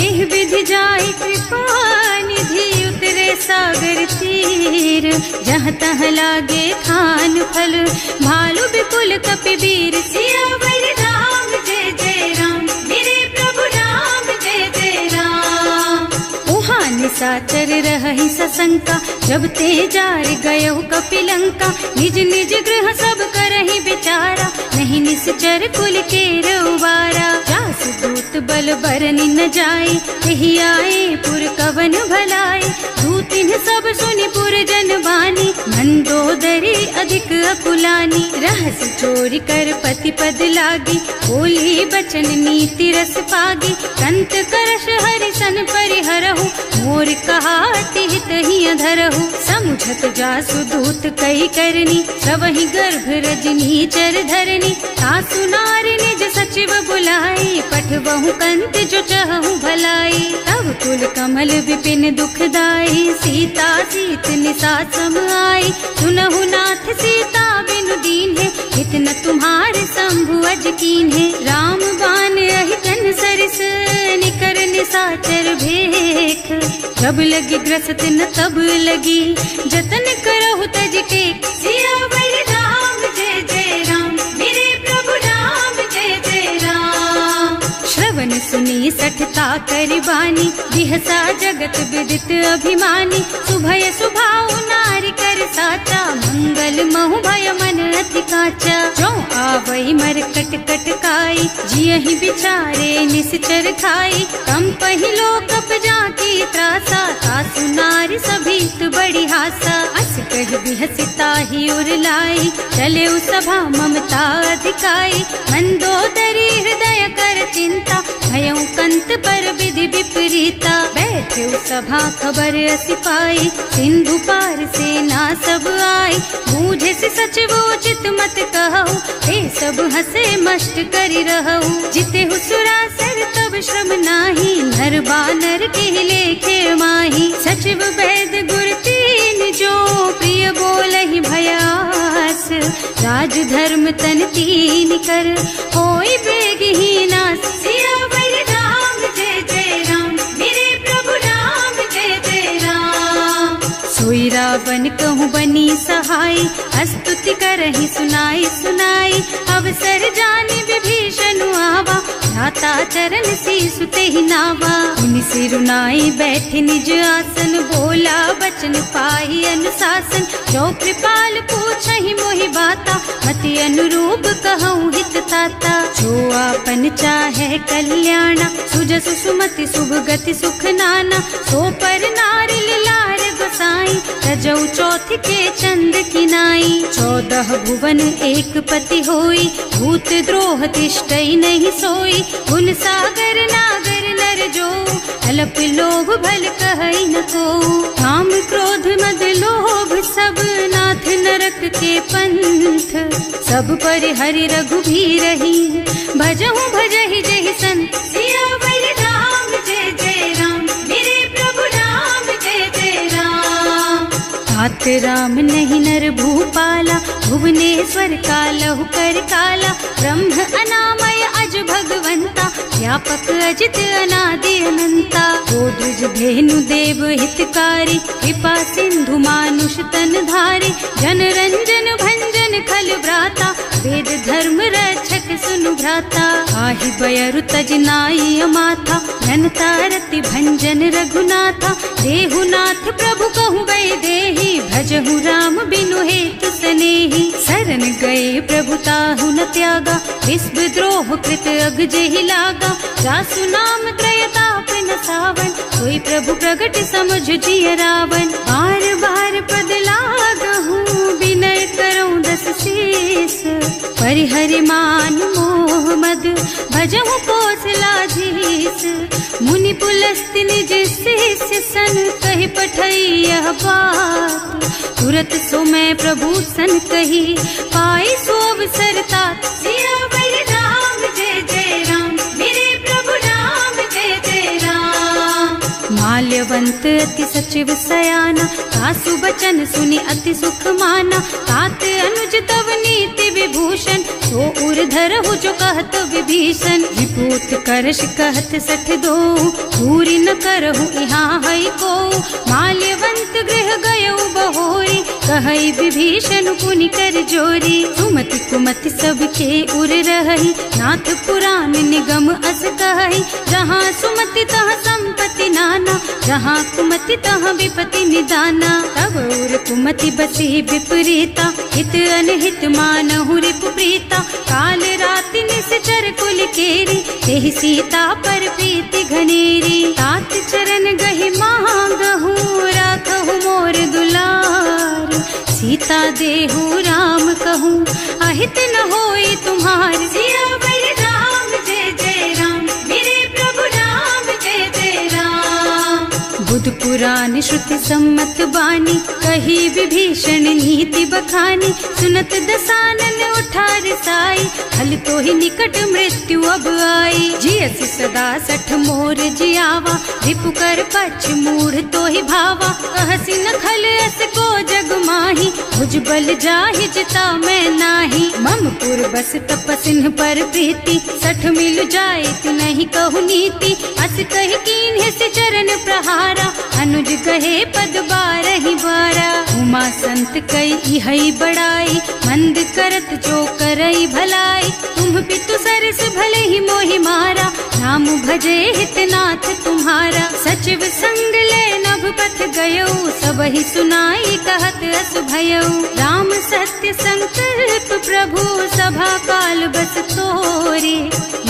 एह विधि जाय कृपा निधि, उतरे सागर तीर। जहाँ तहाँ लागे खान फल, भालु विपुल कपिवीर। सियावर राम जय जय राम, मेरे प्रभु राम जय जय राम। उहाँ निशाचर रहहि सशंका, जब ते जार गयो कपिलंका। निज निज गृह सब करहि विचारा, नहीं निश्चर कुल के रउबारा। जासु दूत बल बरनि न जाई, एहि आए पुर कवन भलाई। दूतिन सब सुनि पुर जन बानी, मंदोदरी अधिक अकुलानी। रहस्य चोरी कर पति पद लागी, बोली बचन नीति रस पागी। कंत करश हरि सन परिहरहु, मोर कहाति हित ही अधरहु। समुझत जासु दूत कही करनी, सवहि गर्भ रजनी चर धरनी। सासु नारी निज सचिव बुलाई, पठबहु कंत जो चहु भलाई। तब कुल कमल विपिन दुखदाई, सीता सीत निसा सम आई। सुनहु नाथ सीता बिनु दीन है, इतना तुम्हारे शंभु अज कीन है। राम बान अहितन सरिस, निकर निसाचर भेख। जब लगी ग्रसत न तब लगी, जतन करहु तज टेक। सियावर राम जय जय राम, मेरे प्रभु राम जय जय राम। श्रवण सुनी सठता करिबानी, बिहसा जगत विदित अभिमानी। सुभय सुभाउ नारी कर साचा, मंगल महु भय मन अति काचा। जो आवई मरकट कटकाई, जियहि बिचारे निश्चर खाई। कम पहिलो कप जाकी त्रासा, सासु नारी सभीत बड़ी हासा। अस कह बिहसिता ही उरलाई, चले उ सभा ममता अधिकाई। मंदोदरी हृदय कर चिंता, भयउ कंत पर विधि विपरीता। बैठे उ सभा खबर असी पाई, सिंधु पार सेना सब आई। बूझे से सचिवो चित मत कहु, हे सब हसे मस्त करि रहु। जिते हुसुरासर तब श्रम नाही, नर बानर के लेखे माही। सचिव वैद गुर तीन जो, प्रिय बोलहि भयास। राज धर्म तन तीन कर, होई बेगहि नास। सियावर राम जय जय राम, मेरे प्रभु राम जय जय राम। सोई रावण रावण कहूँ बनी सहाय, स्तुति करहि सुनाई सुनाई। अवसर जानी विभीषण आवा, भ्राता चरण शीसु तेहि नावा। मुनि सिरुनाई बैठे निज आसन, बोला बचन पाहि अनुशासन। जो कृपाल पूछहि मोहि बाता, मति अनुरूप कहूँ हित ताता। जो आपन चाहे कल्याणा, सुजसु सुमति शुभ गति सुख नाना। सो पर नारिल लार गोसाई, रजौ चौथ के चंद किनाई। 14 भुवन एक पति होई, भूत द्रोह तिष्ठई नहीं सोई। गुण सागर नागर नर जो, अल्प लोभ भल कहई न को। काम क्रोध मद लोभ सब, नाथ नरक के पंथ। सब पर हरि रघुबीरहि, भजहु भजहि जहि संत। सियावर राम जय जय राम, मेरे प्रभु राम जय जय राम। तात राम नहीं नर भूपाला, भुवनेश्वर कालहु कर काला। ब्रह्म अनामय अज भगवंता, व्यापक अजित अनादि अनंता। गोद्विज धेनु देव हितकारी, कृपा सिंधु मानुष तन धारी। जन रंजन भंजन खल भ्राता, वेद धर्म रक्षक सुनु भ्राता। आहि बयरु तज नाई अमाथा, घनता रति भंजन रघुनाथा। देहुनाथ प्रभु कहूँ गए देहि, भजहु राम बिनु हेतु सनेहि। शरण गए प्रभु ताहु न त्यागा, विश्व द्रोह कृत अग जेहि लागा। जासु नाम त्रयताप न सावन, सोई प्रभु प्रगट समझ जिय रावण। बार बार पद लागहु, विनय करऊँ दस शीस। परिहरि मान मोह मद, भजहु कौशलाधीश। मुनि पुलस्त्य निज शिष्य सन, कहि पठई यह बात। तुरत सो मैं प्रभु सन कही, पाई सो अवसर तात। सियावर राम जय जय राम, मेरे प्रभु राम जय जय राम। माल्यवंत अति सचिव सयाना, तासु बचन सुनि अति सुख माना। तात अनुज तव नीति विभूषण, सो उर्धर हो जो कहत विभीषण। विभूत करश कहत 62, पूरी न करहु यहाँ हई को। माल्यवंत गृह गयौ बहोरी, कहई विभीषण पुनि कर जोरी। सुमति कुमति सबके उर रही, नाथ पुराण निगम अस कहई। जहाँ सुमति तहाँ संपत्ति नाना, जहाँ कुमति तहाँ विपत्ति निदाना। तब उर कुमति बसी विपरीता, हित अनहित मानहु रिपु प्रीता। काल राति निश्चर कुल केरी, तेहि सीता पर प्रीति घनेरी। तात चरण गहि मांगहु, राखहु मोर दुलार। सीता देहु राम कहूँ, अहित न होई तुम्हार। सियावर राम जय जय राम, मेरे प्रभु राम जय जय राम। बुध पुराण श्रुति सम्मत बानी, कही विभीषण नीति बखानी। सुनत दसानन उठा रिसाई, हल तो ही निकट मृत्यु अब आई। जियसि सदा 60 मोर जियावा, रिपु कर पक्ष मूढ़ तो ही भावा। कहसि न खल अस को जग माही, भुज बल जाहि जिता मैं नाही। मम पुर बस तपसिन पर प्रीति, 60 मिल जाए तु नहीं कहु नीति। अस कहि कीन्हे से चरण प्रहारा, अनुज कहे पद 12 बारा। उमा संत कई हई बड़ाई, मंद करत जो करई भलाई। तुम पितु सरस भले ही मोहि मारा, नाम भजे हितनाथ तुम्हारा। सचिव संग ले नभ पथ गयो, सब ही सुनाई कहत अस भयो। राम सत्य संकल्प प्रभु, सभा काल बस तोरी।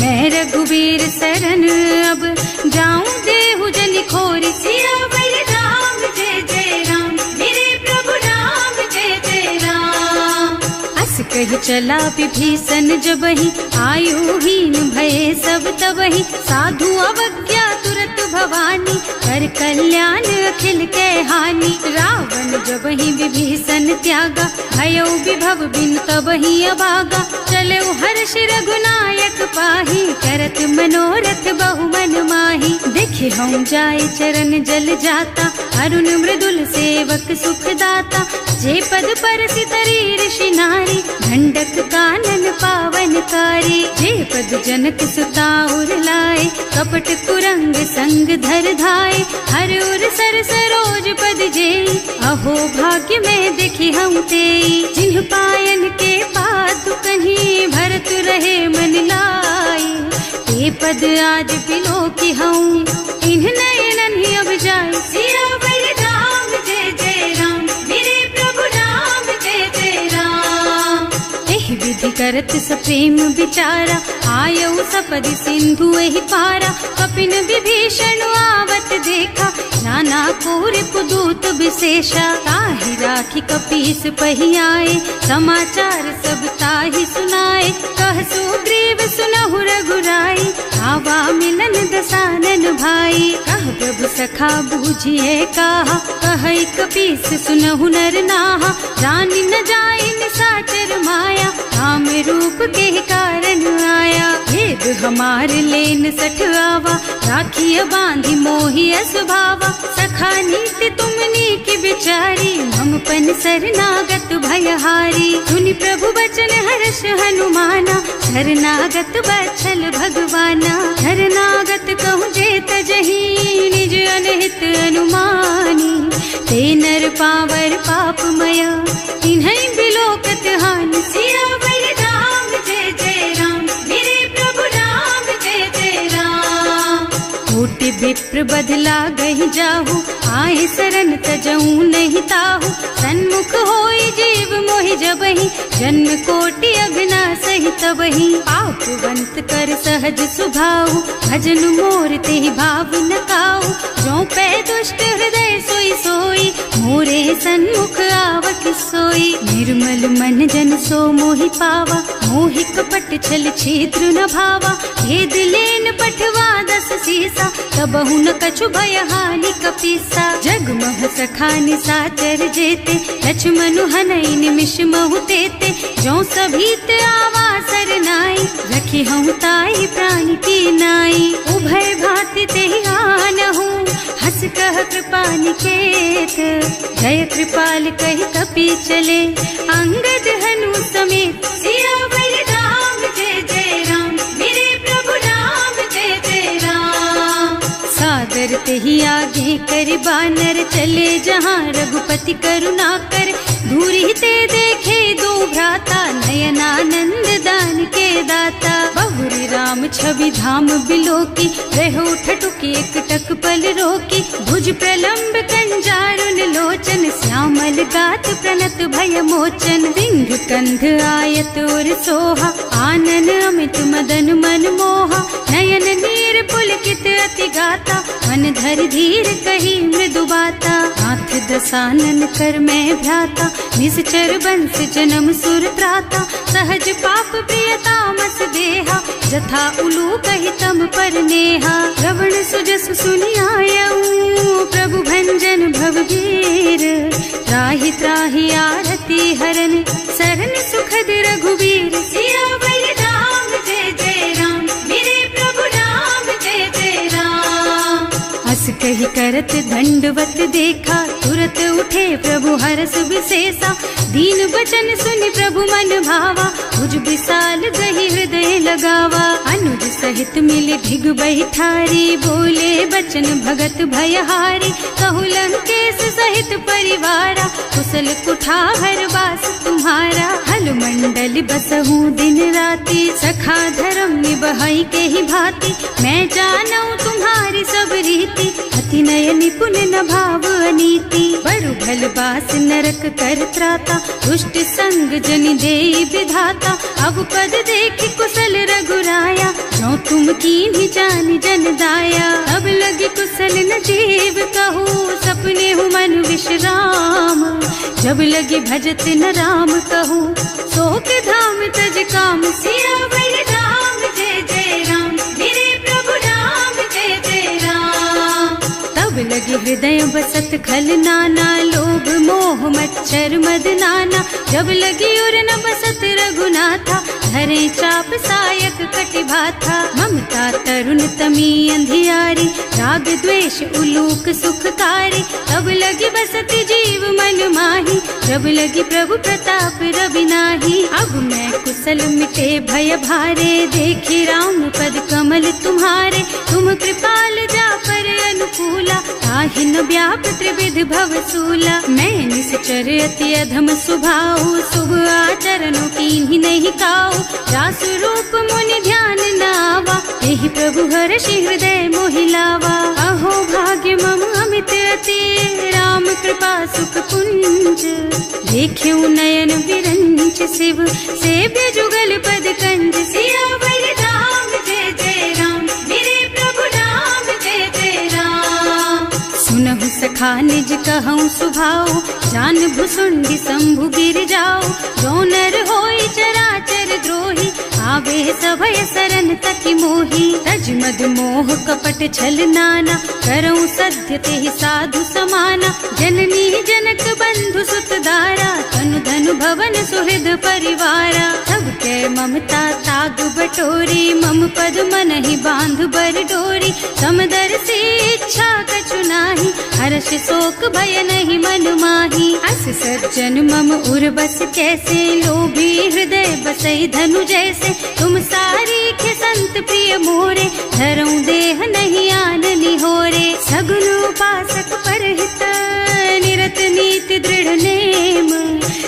मैं रघुबीर शरण अब, जाऊं देहु जनि खोरी। सियावर राम जय जय राम, मेरे प्रभु राम जय जय राम। अस कहि चला विभीषण जबहि, आयुहीन भये सब तबहि। साधु अवज्ञा तुरत भवानी, कर कल्याण अखिल के हानि। रावण जबहि विभीषण त्यागा, भयो विभव बिनु तबहि अभागा। चले हर्ष रघुनायक पाहि, करत मनोरथ बहु मन माहि। देखे हम जाय चरण जल जाता, अरुण मृदुल सेवक सुख दाता। जे पद पर सितरी ऋषि नारी, ढंडक कानन पावन कारी। जे पद जनक सुता उर लाए, कपट कुरंग संग संग धर धाय, हर उर सर सरोज पद जेई, अहो भाग्य में देखी हम तेई। जिन्ह पायन के पादु कन्ही भरत रहे मन लाई, ते पद आज बिलो की हूँ इन्ह नयनन ही अब जाए। सियावर राम जय जय राम, मेरे प्रभु राम जय जय राम। एहि विधि करत सप्रेम विचारा, आयऊ सपदि सिंधु एहि पारा। कपिन विभीषण आवत देखा, नाना कोर पुदूत विशेषा। ताहि राखी कपीस पही आए, समाचार सब ताहि सुनाए। कह सुग्रीव सुनहु रघुराई, आवा मिलन दसानन भाई। कह प्रभु सखा बूझिए काहा, कह कपीस सुनहु नर नाहा। जानि न जाए निसाचर माया, काम रूप के कारण आया। भेद हमार लेन सठ आवा, राखिय बांधि मोहि स्वभावा। सखा नीति तुमनी की बिचारी, मम पन शरणागत भयहारी। सुनि प्रभु बचन हर्ष हनुमाना, शरणागत बछल भगवाना। शरणागत कहूँ जे तजहि, निज अनहित अनुमानी। ते नर पावर पापमय, तिन्है बिलोकत हानि। सियावर राम जय जय राम, मेरे प्रभु राम जय जय राम। कोटि विप्र बदला गहि जाहु, आए शरण तजऊ नहीं ताहु। सन्मुख होई जीव मोहि जबहि, जन्म कोटि अघना सहि तबहि। पापवंत कर सहज सुभाऊ, भजन मोर तेहि भाव न काऊ। जो पै दुष्ट हृदय सोई सोई, मोरे सन्मुख आवत सोई। निर्मल मन जन सो मोहि पावा, मोहि कपट छल छिद्र न भावा। भेद लेन पठवा दस सीसा, तबहु न कछु भय हानि कपीसा। जगमह सखा निसाचर जेते, लक्ष्मण हनई निमिष महु तेते। जो सभीत आवा सरनाई, रखी हूँ ताई प्राण की नाई। उभय भांति तेहि आनहु, हस कह कृपा निकेत। जय कृपाल कहि कपि चले, अंगद हनु समेत। सियावर राम जय जय राम, मेरे प्रभु राम जय जय राम। सादर तेहि आगे कर बानर, चले जहाँ रघुपति करुणा कर। दूरी ते देखे दो भ्राता, नयनानंद दान के दाता। बहुरी राम छवि धाम बिलोकी, रहो ठटुकी एक टक पल रोकी। भुज प्रलंब कंजारुन लोचन, श्यामल गात प्रणत भय मोचन। सिंह कंध आयत और सोहा, आनन अमित मदन मन मोहा। नयन नीर पुलकित अति गाता, मन धर धीर कही मृदु बाता। हाथ दसानन कर मैं भ्राता, निश्चर बंस जन्म सुर त्राता। सहज पाप प्रियतामस देहा, जथा उलू कहि तम पर नेहा। श्रवण सुजस सुनि आयऊ, प्रभु भंजन भवभीर। त्राहि त्राहि आरती हरन, सरन सुखद रघुबीर। सियावर राम जय जय राम, मेरे प्रभु राम जय जय राम। हस कहि करत दंडवत देखा, तुरत उठे प्रभु हरस विशेषा। दीन बचन सुनि प्रभु मन भावा, भुज विशाल गहि हृदय लगावा। अनुज सहित मिले भिग बैठारी, बोले बचन भगत भयहारी। कहु लंकेश सहित परिवारा, कुशल कुठार वास तुम्हारा। हल मंडल बसहु दिन राति, सखा धर्म निबहई के ही भांति। मैं जानऊ तुम्हारी सब रीति, अति नय निपुण न भाव अनीति। बड़ु भल बास नरक कर त्राता, दुष्ट संग जन देई विधाता। अब पद देखि कुशल रघुराया, जो तुम कीन्ही जानि जन दाया। अब लगी कुशल न जीव कहू, सपने हूँ मन विश्राम। जब लगी भजत न राम कहू, सोक धाम तज काम। सियावर राम जय जय राम, मेरे प्रभु राम जय जय राम। तब लगी हृदय बसत खल नाना, लोभ मोह मच्छर मद नाना। जब लगी उर न बसत रघुनाथा, धरे चाप सायक कटिभाथा। ममता तरुण तमी अंधियारी, राग द्वेष उलूक सुखकारी। तब लगी बसती जीव मन माही, जब लगी प्रभु प्रताप रवि नाही। अब मैं कुशल मिटे भय भारे, देखी राम पद कमल तुम्हारे। तुम कृपाल जा पर न व्याप त्रिविध भव सूला। मैं निश्चर अति अधम स्वभाव, शुभ आचरणों कीन्ही नहीं काऊ। रास रूप मुनि ध्यान न आवा, यही प्रभु हर्षि हृदय मोहि लावा। अहो भाग्य मम अमित अति, राम कृपा सुख पुंज। देख्यऊ नयन विरंच शिव, सेव्य जुगल पद कंज। सियावर राम जय जय राम, मेरे प्रभु राम जय जय राम। सुनहु सखा निज कहऊँ सुभाऊ, जान भुसुंडी शंभु गिर जाओ। जो नर होई चराचर द्रोही, आवे सभय सरन तकी मोही। तज मद मोह कपट छल नाना, करऊँ सत्य तेहि साधु समाना। जननी जनक बंधु सुत दारा, तनु धनु भवन सुहृद परिवारा। सब के ममता ताग बटोरी, मम पद मनहि बांध बर डोरी। समदर्शी इच्छा कछु नाही, हर्ष शोक भय नहीं मन माही। अस सज्जन मम उर बस कैसे, लोभी हृदय बसई धनु जैसे। तुम सारी के संत प्रिय मोरे, धरऊं देह नहीं आन निहोरे। सगुन उपासक परहित, निरत नीति दृढ़ नेम।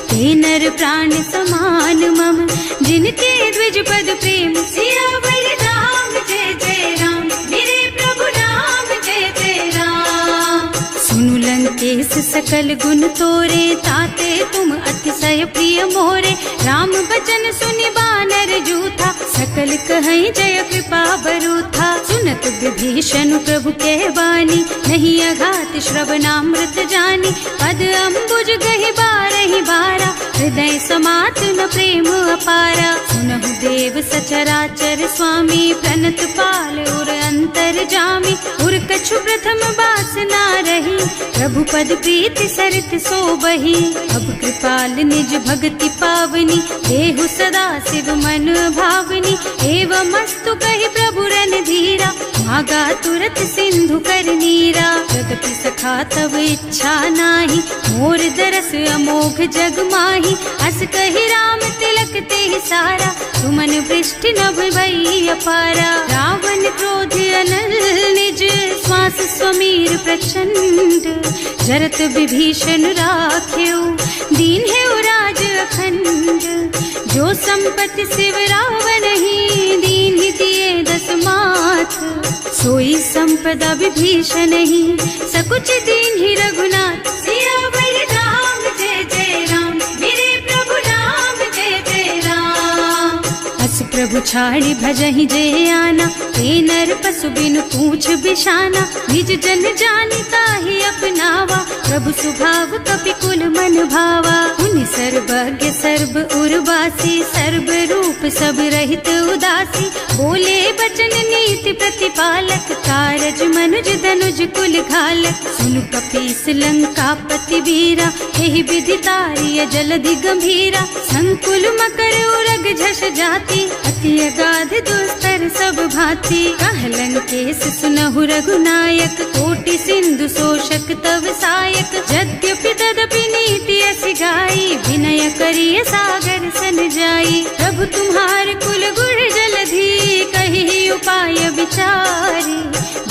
ते नर प्राण समान मम, जिनके द्विज पद प्रेम। सियावर राम जय जय राम, मेरे प्रभु राम जय जय राम। सुनु लंकेश सकल गुण तोरे, ताते तुम अतिशय प्रिय मोरे। राम बचन सुनि बानर जूथा, सकल कहई जय कृपा बरूथा। सुनत विभीषण प्रभु के वाणी, नहीं अघात श्रवणामृत जानी। पद अम्बुज गहि बारहि बारा, हृदय समात न प्रेम अपारा। सुनहु देव सचराचर स्वामी, प्रणत पाल उर अंतर जामी। उर कछु प्रथम बासना रही, प्रभु पद प्रीति सरित सोबही। अब कृपाल निज भक्ति पावनी, देहु सदा शिव मन भावनी। एवं मस्तु कहि प्रभु रन धीरा, मागा तुरत सिंधु कर नीरा। यद्यपि सखा तब इच्छा नाही, मोर दरस अमोघ जग माही। अस कहि राम तिलक तेहि सारा, सुमन वृष्टि नभ भई अपारा। रावण क्रोध अनल निज, श्वास स्वमीर प्रचंड। जरत विभीषण राख्यो, दीन है राज अखंड। जो संपत्ति शिव रावण ही, दीन ही दिए दस माथ। सोई संपदा विभीषण ही, सकुच दीन ही रघुनाथ। सियावर राम जय जय राम, मेरे प्रभु राम जय जय राम। अस प्रभु छाड़ी भजहि जय आना, ते नर पशु बिनु पूछ बिशाना। निज जन जानि ताहि अपनावा, प्रभु स्वभाव कपि कुल मन भावा। मुनि सर्वज्ञ सर्व उर्वासी, सर्व रूप सब रहित उदासी। बोले बचन नीति प्रतिपालक, कारज मनुज धनुज कुल घालक। सुनु कपीस लंकापति वीरा, एहि विधि तारिय जलधि गंभीरा। संकुल मकर उरग झष जाति, अति अगाध दुस्तर सब भांति। कह लंकेश सुनहु रघुनायक, कोटि सिंधु शोषक तव सायक। यद्यपि तदपि नीति असि गाई, विनय करिय सागर सन जाई। प्रभु तुम्हार कुल गुण जलधि, कहि उपाय विचारी।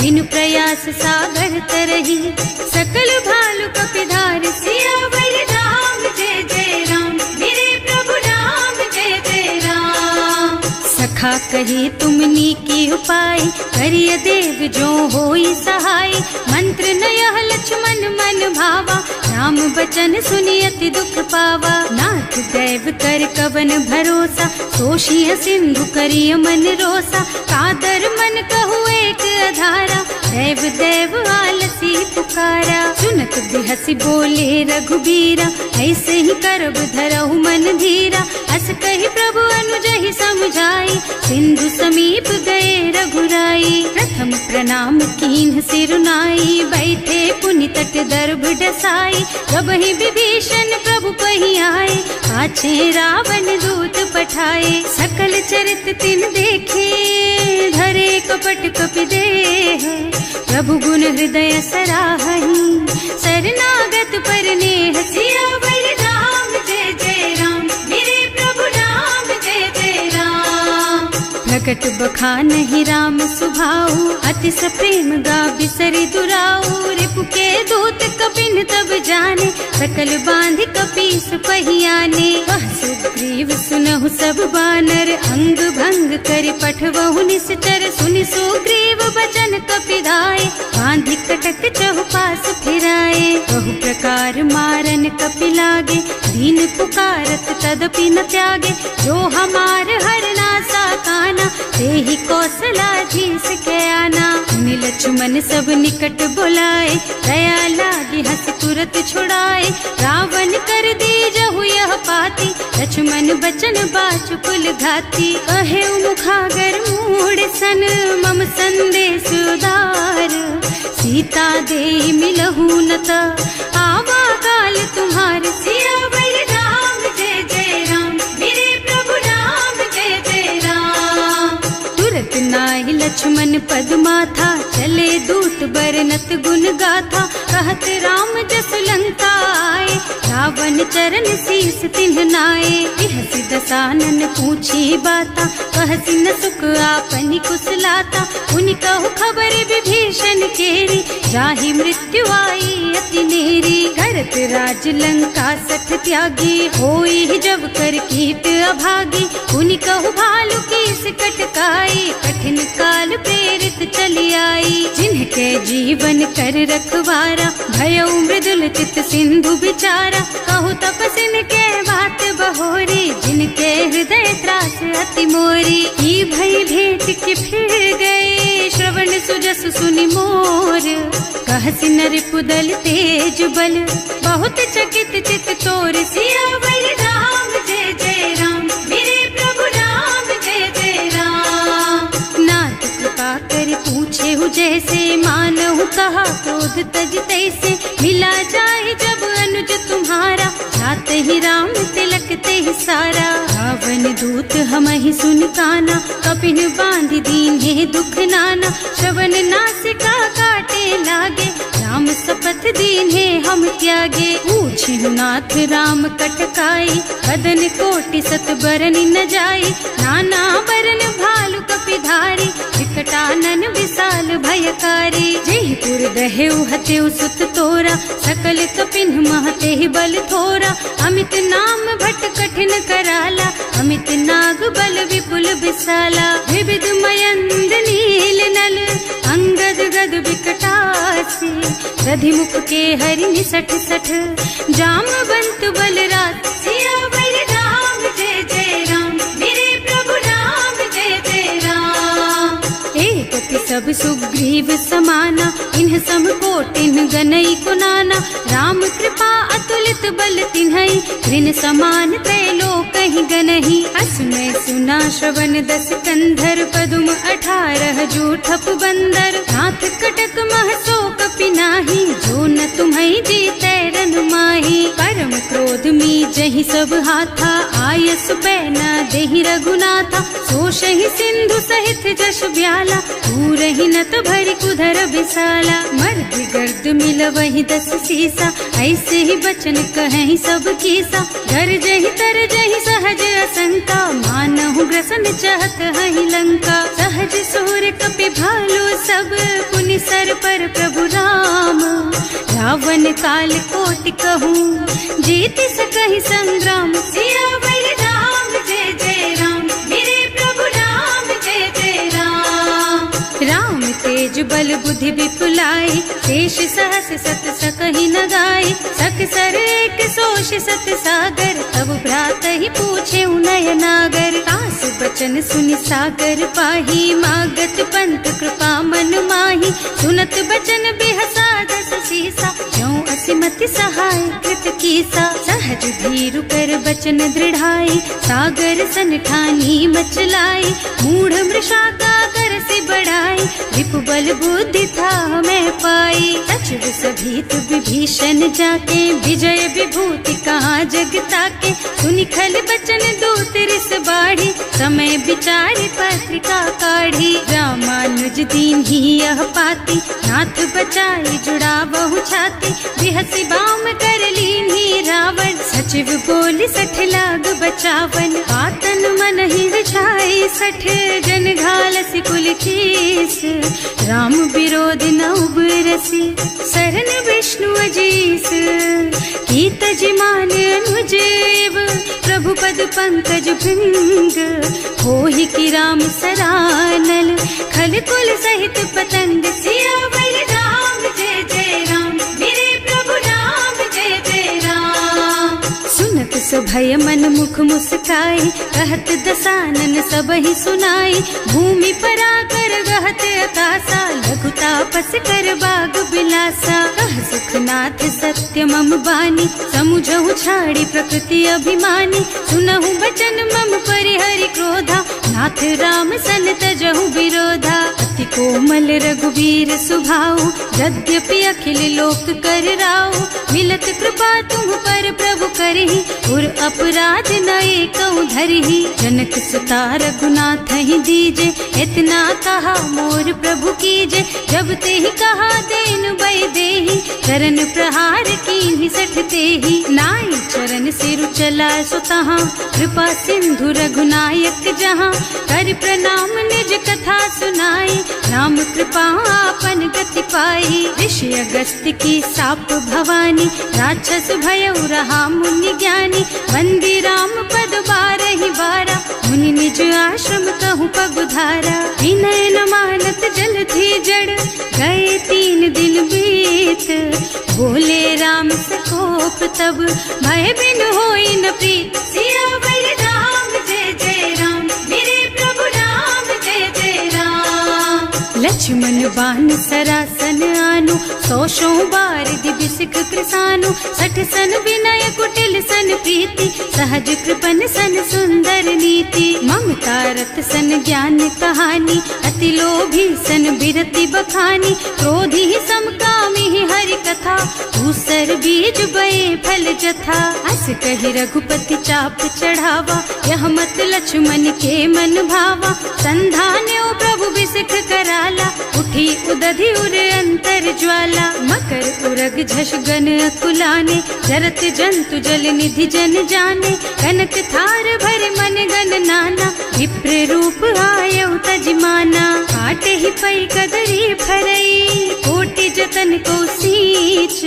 बिनु प्रयास सागर तरही, सकल भालु कपिधारि। सियावर राम जय जय राम, मेरे प्रभु राम जय जय राम। सखा कही तुमनी की उपाय, करिय देव जो होई सहाय। मंत्र नयह लक्ष्मण मन भावा, राम बचन सुनि अति दुख पावा। नाथ दैव कर कवन भरोसा, सोषिय सिंधु करिय मन रोसा। कादर मन कहु एक अधारा, दैव दैव आलसी पुकारा। सुनत बिहसी बोले रघुबीरा, ऐसे ही करब धरहु मन धीरा। अस कहि प्रभु अनुजहि समझाई, सिंधु समीप गए रघुराई। प्रथम प्रणाम कीन्ह सिरुनाई, बैठे पुनि तट दर्भ डसाई। कबहि विभीषण प्रभु पहि आए, पाछे रावण दूत पठाए। सकल चरित तिन देखे, धरे कपट कपि देह। प्रभु गुण हृदय सराहहि, शरणागत पर नेह। सियावर राम जय जय राम, मेरे प्रभु राम जय जय राम। बिकट बखान ही राम सुभाऊ, अति सप्रेम गा बिसरि दुराऊ। रिपु के दूत कपिन तब जाने, सकल बांध कपीस पहियाने। वह सुग्रीव सुनहु सब बानर, अंग भंग कर पठवहु निश्चर। सुनि सुग्रीव बचन कपिधाय, बांधि कटक चहुपास फिराए। बहु प्रकार मारन कपि लागे, दीन पुकारत तदपि न त्यागे। जो हमार हरना सा काना, तेहि कौशलाधीश के आना। मुनि लक्ष्मण सब निकट बुलाए, दया लागी हंस तुरत छुड़ाए। रावण कर दीजहु यह पाती, लक्ष्मण बचन बाचुकुल घाती। कहे मुखागर मूढ़ सन, मम संदेश उदार। सीता दे मिलहु न त, आवा काल तुम्हार। सियावर राम जय जय राम, मेरे प्रभु राम जय जय राम। तुरत नाहि लक्ष्मण पद माथा, चले दूत बरनत गुण गाथा। कहत राम जस लंका आए, रावण चरण शीस तिन्ह नाए। बिहसि दसानन पूछी बाता, कहसि न सुख आपनि कुशलाता। उनि कहु खबर विभीषण केरी, जाहि मृत्यु आई अति नेरी। करत राज लंका सठ त्यागी, होई जब कर कीट अभागी। उनि कहु भालु कीस कटकाई, कठिन काल प्रेरित चली आई। जिनके जीवन कर रखवारा, भयउ मृदुल चित सिंधु बिचारा। कहु तपसिन के बात बहोरी, जिनके हृदय त्रास अति मोरी। ई भई भेंट के फिर गए, श्रवण सुजस सुनि मोर। कहसि नरिपुदल तेज बल, बहुत चकित चित तोर। सियावर राम जय जय राम, मेरे प्रभु राम जय जय राम। नाथ कृपा कर पूछे हु जैसे, मानहु कहा क्रोध तज तैसे। मिला जाए जब अनुज तुम्हारा, जात ही राम तिलक ते सारा। रावण दूत हमहि सुन काना, कपिन बांधि दीन्हे दुख नाना। श्रवण नासिका काटे लागे, राम शपथ दीन्हे हम त्यागे। पूछिहु नाथ राम कटकाई, बदन कोटि सत बरन न जाई। नाना बरन भालु कपिधारी, विकटानन विशाल भयकारी। जयपुर दहेउ हतेउ सुत तोरा, सकल कपिन महते ही बल थोरा। अमित नाम भट कठिन कराला, अमित नाग बल विपुल विशाला। विविध मयंद नील नल, अंगद गद विकटासी। दधिमुख के हरि निसठ सठ, जामवंत बलरात। सियावर राम जय जय राम, मेरे प्रभु राम जय जय राम। एक सब सुग्रीव समाना, इन्ह सम कोटिन गनई को नाना। राम कृपा अतुलित बल तिन्हई, ऋण समान त्रैलोकहि गनहि। असमय सुना श्रवण दस कंधर, पदुम 18 जूठप बंदर। नाथ कटक मह सो कपि नाही, जो न तुम्हई जीतै रन माही। परम क्रोध मी जहि सब हाथा, आयस पैना देहि रघुनाथा। सोषहि सिंधु सहित जश ब्याला, पूरहि नत भरि कुधर विशाला। मर्द गर्द मिलवहि 10 सीसा, ऐसे ही बचन कहें सब कीसा। गरजहि तरजहि सहज असंका, मानहु ग्रसन चाहत हहि लंका। सहज सूर कपि भालु सब, पुनि सर पर प्रभु राम। रावण काल कोटि कहूँ, जीति सकहि संग्राम। सियावर राम जय जय राम, मेरे प्रभु राम जय जय राम। राम तेज बल बुद्धि विपुलाई, शेष सहस सत सकहि न गाई। सक सर एक सोष सत सागर, तब भ्रात ही पूछे उनय नागर। तास बचन सुनि सागर पाही, मागत पंत कृपा मन माही। सुनत बचन बिहसा 10 सीसा, ज्यों असिमति सहाय कृत कीसा। सहज धीरु कर बचन दृढ़ाई, सागर सन ठानी मचलाई। मूढ़ मृषा का कर से बढ़ाई, रिपु बल बुद्धि था मैं पाई। सचिव सभीत विभीषण जाके, विजय विभूति कहाँ जगता के। सुनि खल बचन दूत रिस बाढ़ी, समय विचारि पत्रिका काढ़ी। रामानुज दीन्ही यह पाती, नाथ बचाई जुड़ा बहु छाती। बिहसि बाम कर लीन्ही रावण, सचिव बोली 60 लाग बचावन। आतन मन ही रिझाई 60 जन केस, राम विरोध न उबरसी, सरन विष्णु अजीस, की तजमान अनुजेव, प्रभु पद पंकज भृंग, होहि की राम सरानल, खल कुल सहित पतंग, सियावर राम जय जय राम, मेरे प्रभु राम जय जय राम। सुनत सभय मन मुख मुस्काई, कहत दसानन सबहि सुनाई, भूमि पराकर गहत अकासा, लघु तापस कर बाग बिलासा, कह सुखनाथ सत्य मम बानी, समुझहु छाड़ी प्रकृति अभिमानी, सुनहु बचन मम परिहरि क्रोधा, नाथ राम सन तजहु विरोधा, अति कोमल रघुवीर सुभाऊ, यद्यपि अखिल लोक कर राऊ, मिलत कृपा तुम पर प्रभु करहि, और अपराध न एकौ धरहि, जनक सुता रघुनाथ ही दीजे, इतना कहा मोर प्रभु कीजे, जब ते ही कहा देन बय देहि, चरण प्रहार कीन्हि सठ तेहि, नाई चरण सिरु चला सुतहाँ, कृपा सिंधु रघुनायक जहाँ, कर प्रणाम निज कथा सुनाई, राम कृपा आपन गति पाई, ऋषि अगस्त्य की साप भवानी, राक्षस भयउ रहा मुनि ज्ञानी, वंदी राम पद बारहि बारा, मुनि निज आश्रम कहूँ पगुधारा, विनय न मानत जलधि जड़, गए 3 दिन बीत, बोले राम सकोप तब, भय बिन होई न प्रीत, सियावर राम जय जय राम, मेरे प्रभु राम जय जय राम। लक्ष्मण बाण सरासन आनु, 100 बार दिव्य सिख कृसानु, 60 सन विनय कुटिल सन प्रीति, सहज कृपन सन सुंदर नीति, ममता रत सन ज्ञान कहानी, अति लोभी सन बिरति बखानी, क्रोधी समकामी हरि कथा, दूसर बीज बये फल जथा, अस कहि रघुपति चाप चढ़ावा, यह मत लक्ष्मण के मन भावा, संधान्यो प्रभु बिसिख कराला, उठी उदधि उर अंतर ज्वाला, मकर उरग झष गन अकुलाने, जरत जंतु जल निधि जन जाने, कनक थार भर मन गन नाना, विप्र रूप आयउ तजमाना, काटे ही पै कदरी फरई, कोटि जतन को सींच,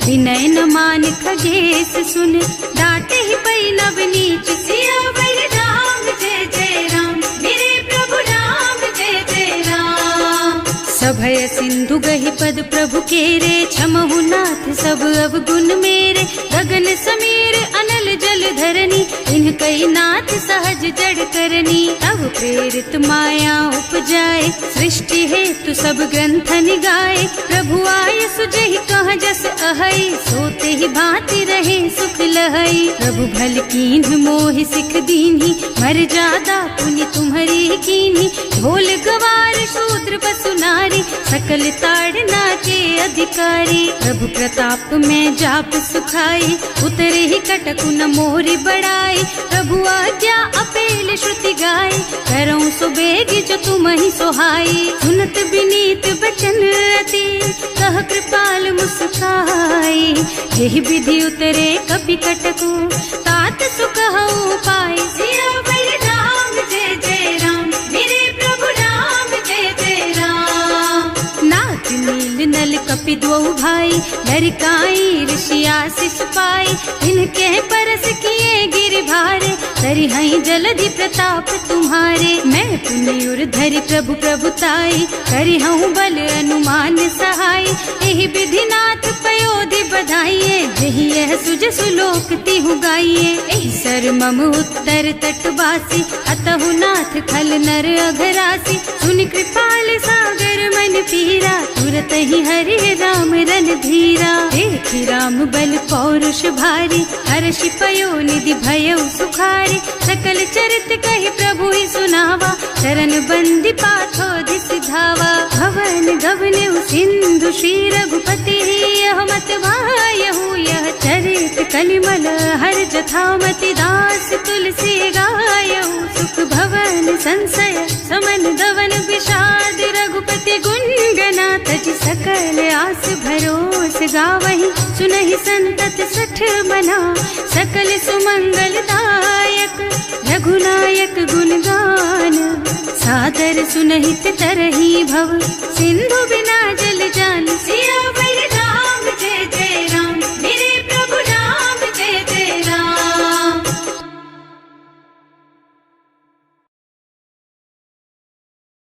विनय न मान खगेश सुन, डांटे ही पै नव नीच, सियावर राम जय जय राम, मेरे प्रभु राम जय जय राम। सभय सिंधु गहि पद प्रभु केरे, क्षमहु नाथ सब अवगुण मेरे, गगन समीर अनल जल धरनी, इनकई नाथ सहज जड़ करनी, तब प्रेरित माया उपजाए, सृष्टि हेतु सब ग्रंथ निगाए, प्रभु आय सुजहि कह जस अहै, सोते ही भांति रहे सुख लहै, प्रभु भल कीन्ह मोहि सिख दीन्ही, मर जादा पुनि तुम्हरी कीन्ही, ढोल गवार शूद्र पशु नारी, सकल ताड़ना के अधिकारी, प्रभु प्रताप में जाप सुखाई, उतरे ही कटकु न मोरी बड़ाई, प्रभु आज्ञा अपेल श्रुति गाय, करऊं सुबेग जो तुम ही सोहाई, सुनत विनीत बचन अति, कह कृपाल मुस्काई, यही विधि उतरे कपि कटकु, तात सुख हऊ पाई, सियावर राम जय जय राम, मेरे प्रभु राम जय जय राम। नाथ नील नल कपि द्वौ भाई, लरिकाई ऋषि आशीष पाई, इनके परस किए गिर भारे, तरिहै जलधि प्रताप तुम्हारे, मैं पुनि उर धरि प्रभु प्रभुताई, करिहऊँ बल अनुमान सहाय, एहि विधि नाथ पयोधि बधाइए, जहि यह सुज सुलोक तिहु गाइए, एहि सर मम उत्तर तटवासी, अतहु नाथ खल नर अघरासी, सुनि कृपाल सागर मन पीरा, तुरत ही हरि राम रन धीरा, देखि राम बल पौरुष भारी, हर्षि पयो निधि भयउ सुखारी, सकल चरित कहि प्रभु ही सुनावा, चरण बंदी पाथो सिधावा, भवन गगन सिंधु श्री रघुपति, यह मत वायहु यह चरित कलिमल हर जथामति, दास तुलसी गायहु, सुख भवन संशय समन दवन विषाद, रघुपति गुण तना तज सकल आस भरोस गावही सुनहि संतत सठ मना सकल सुमंगलदायक रघुनायक गुणगान सादर सुनहित तरही भव सिंधु बिना जल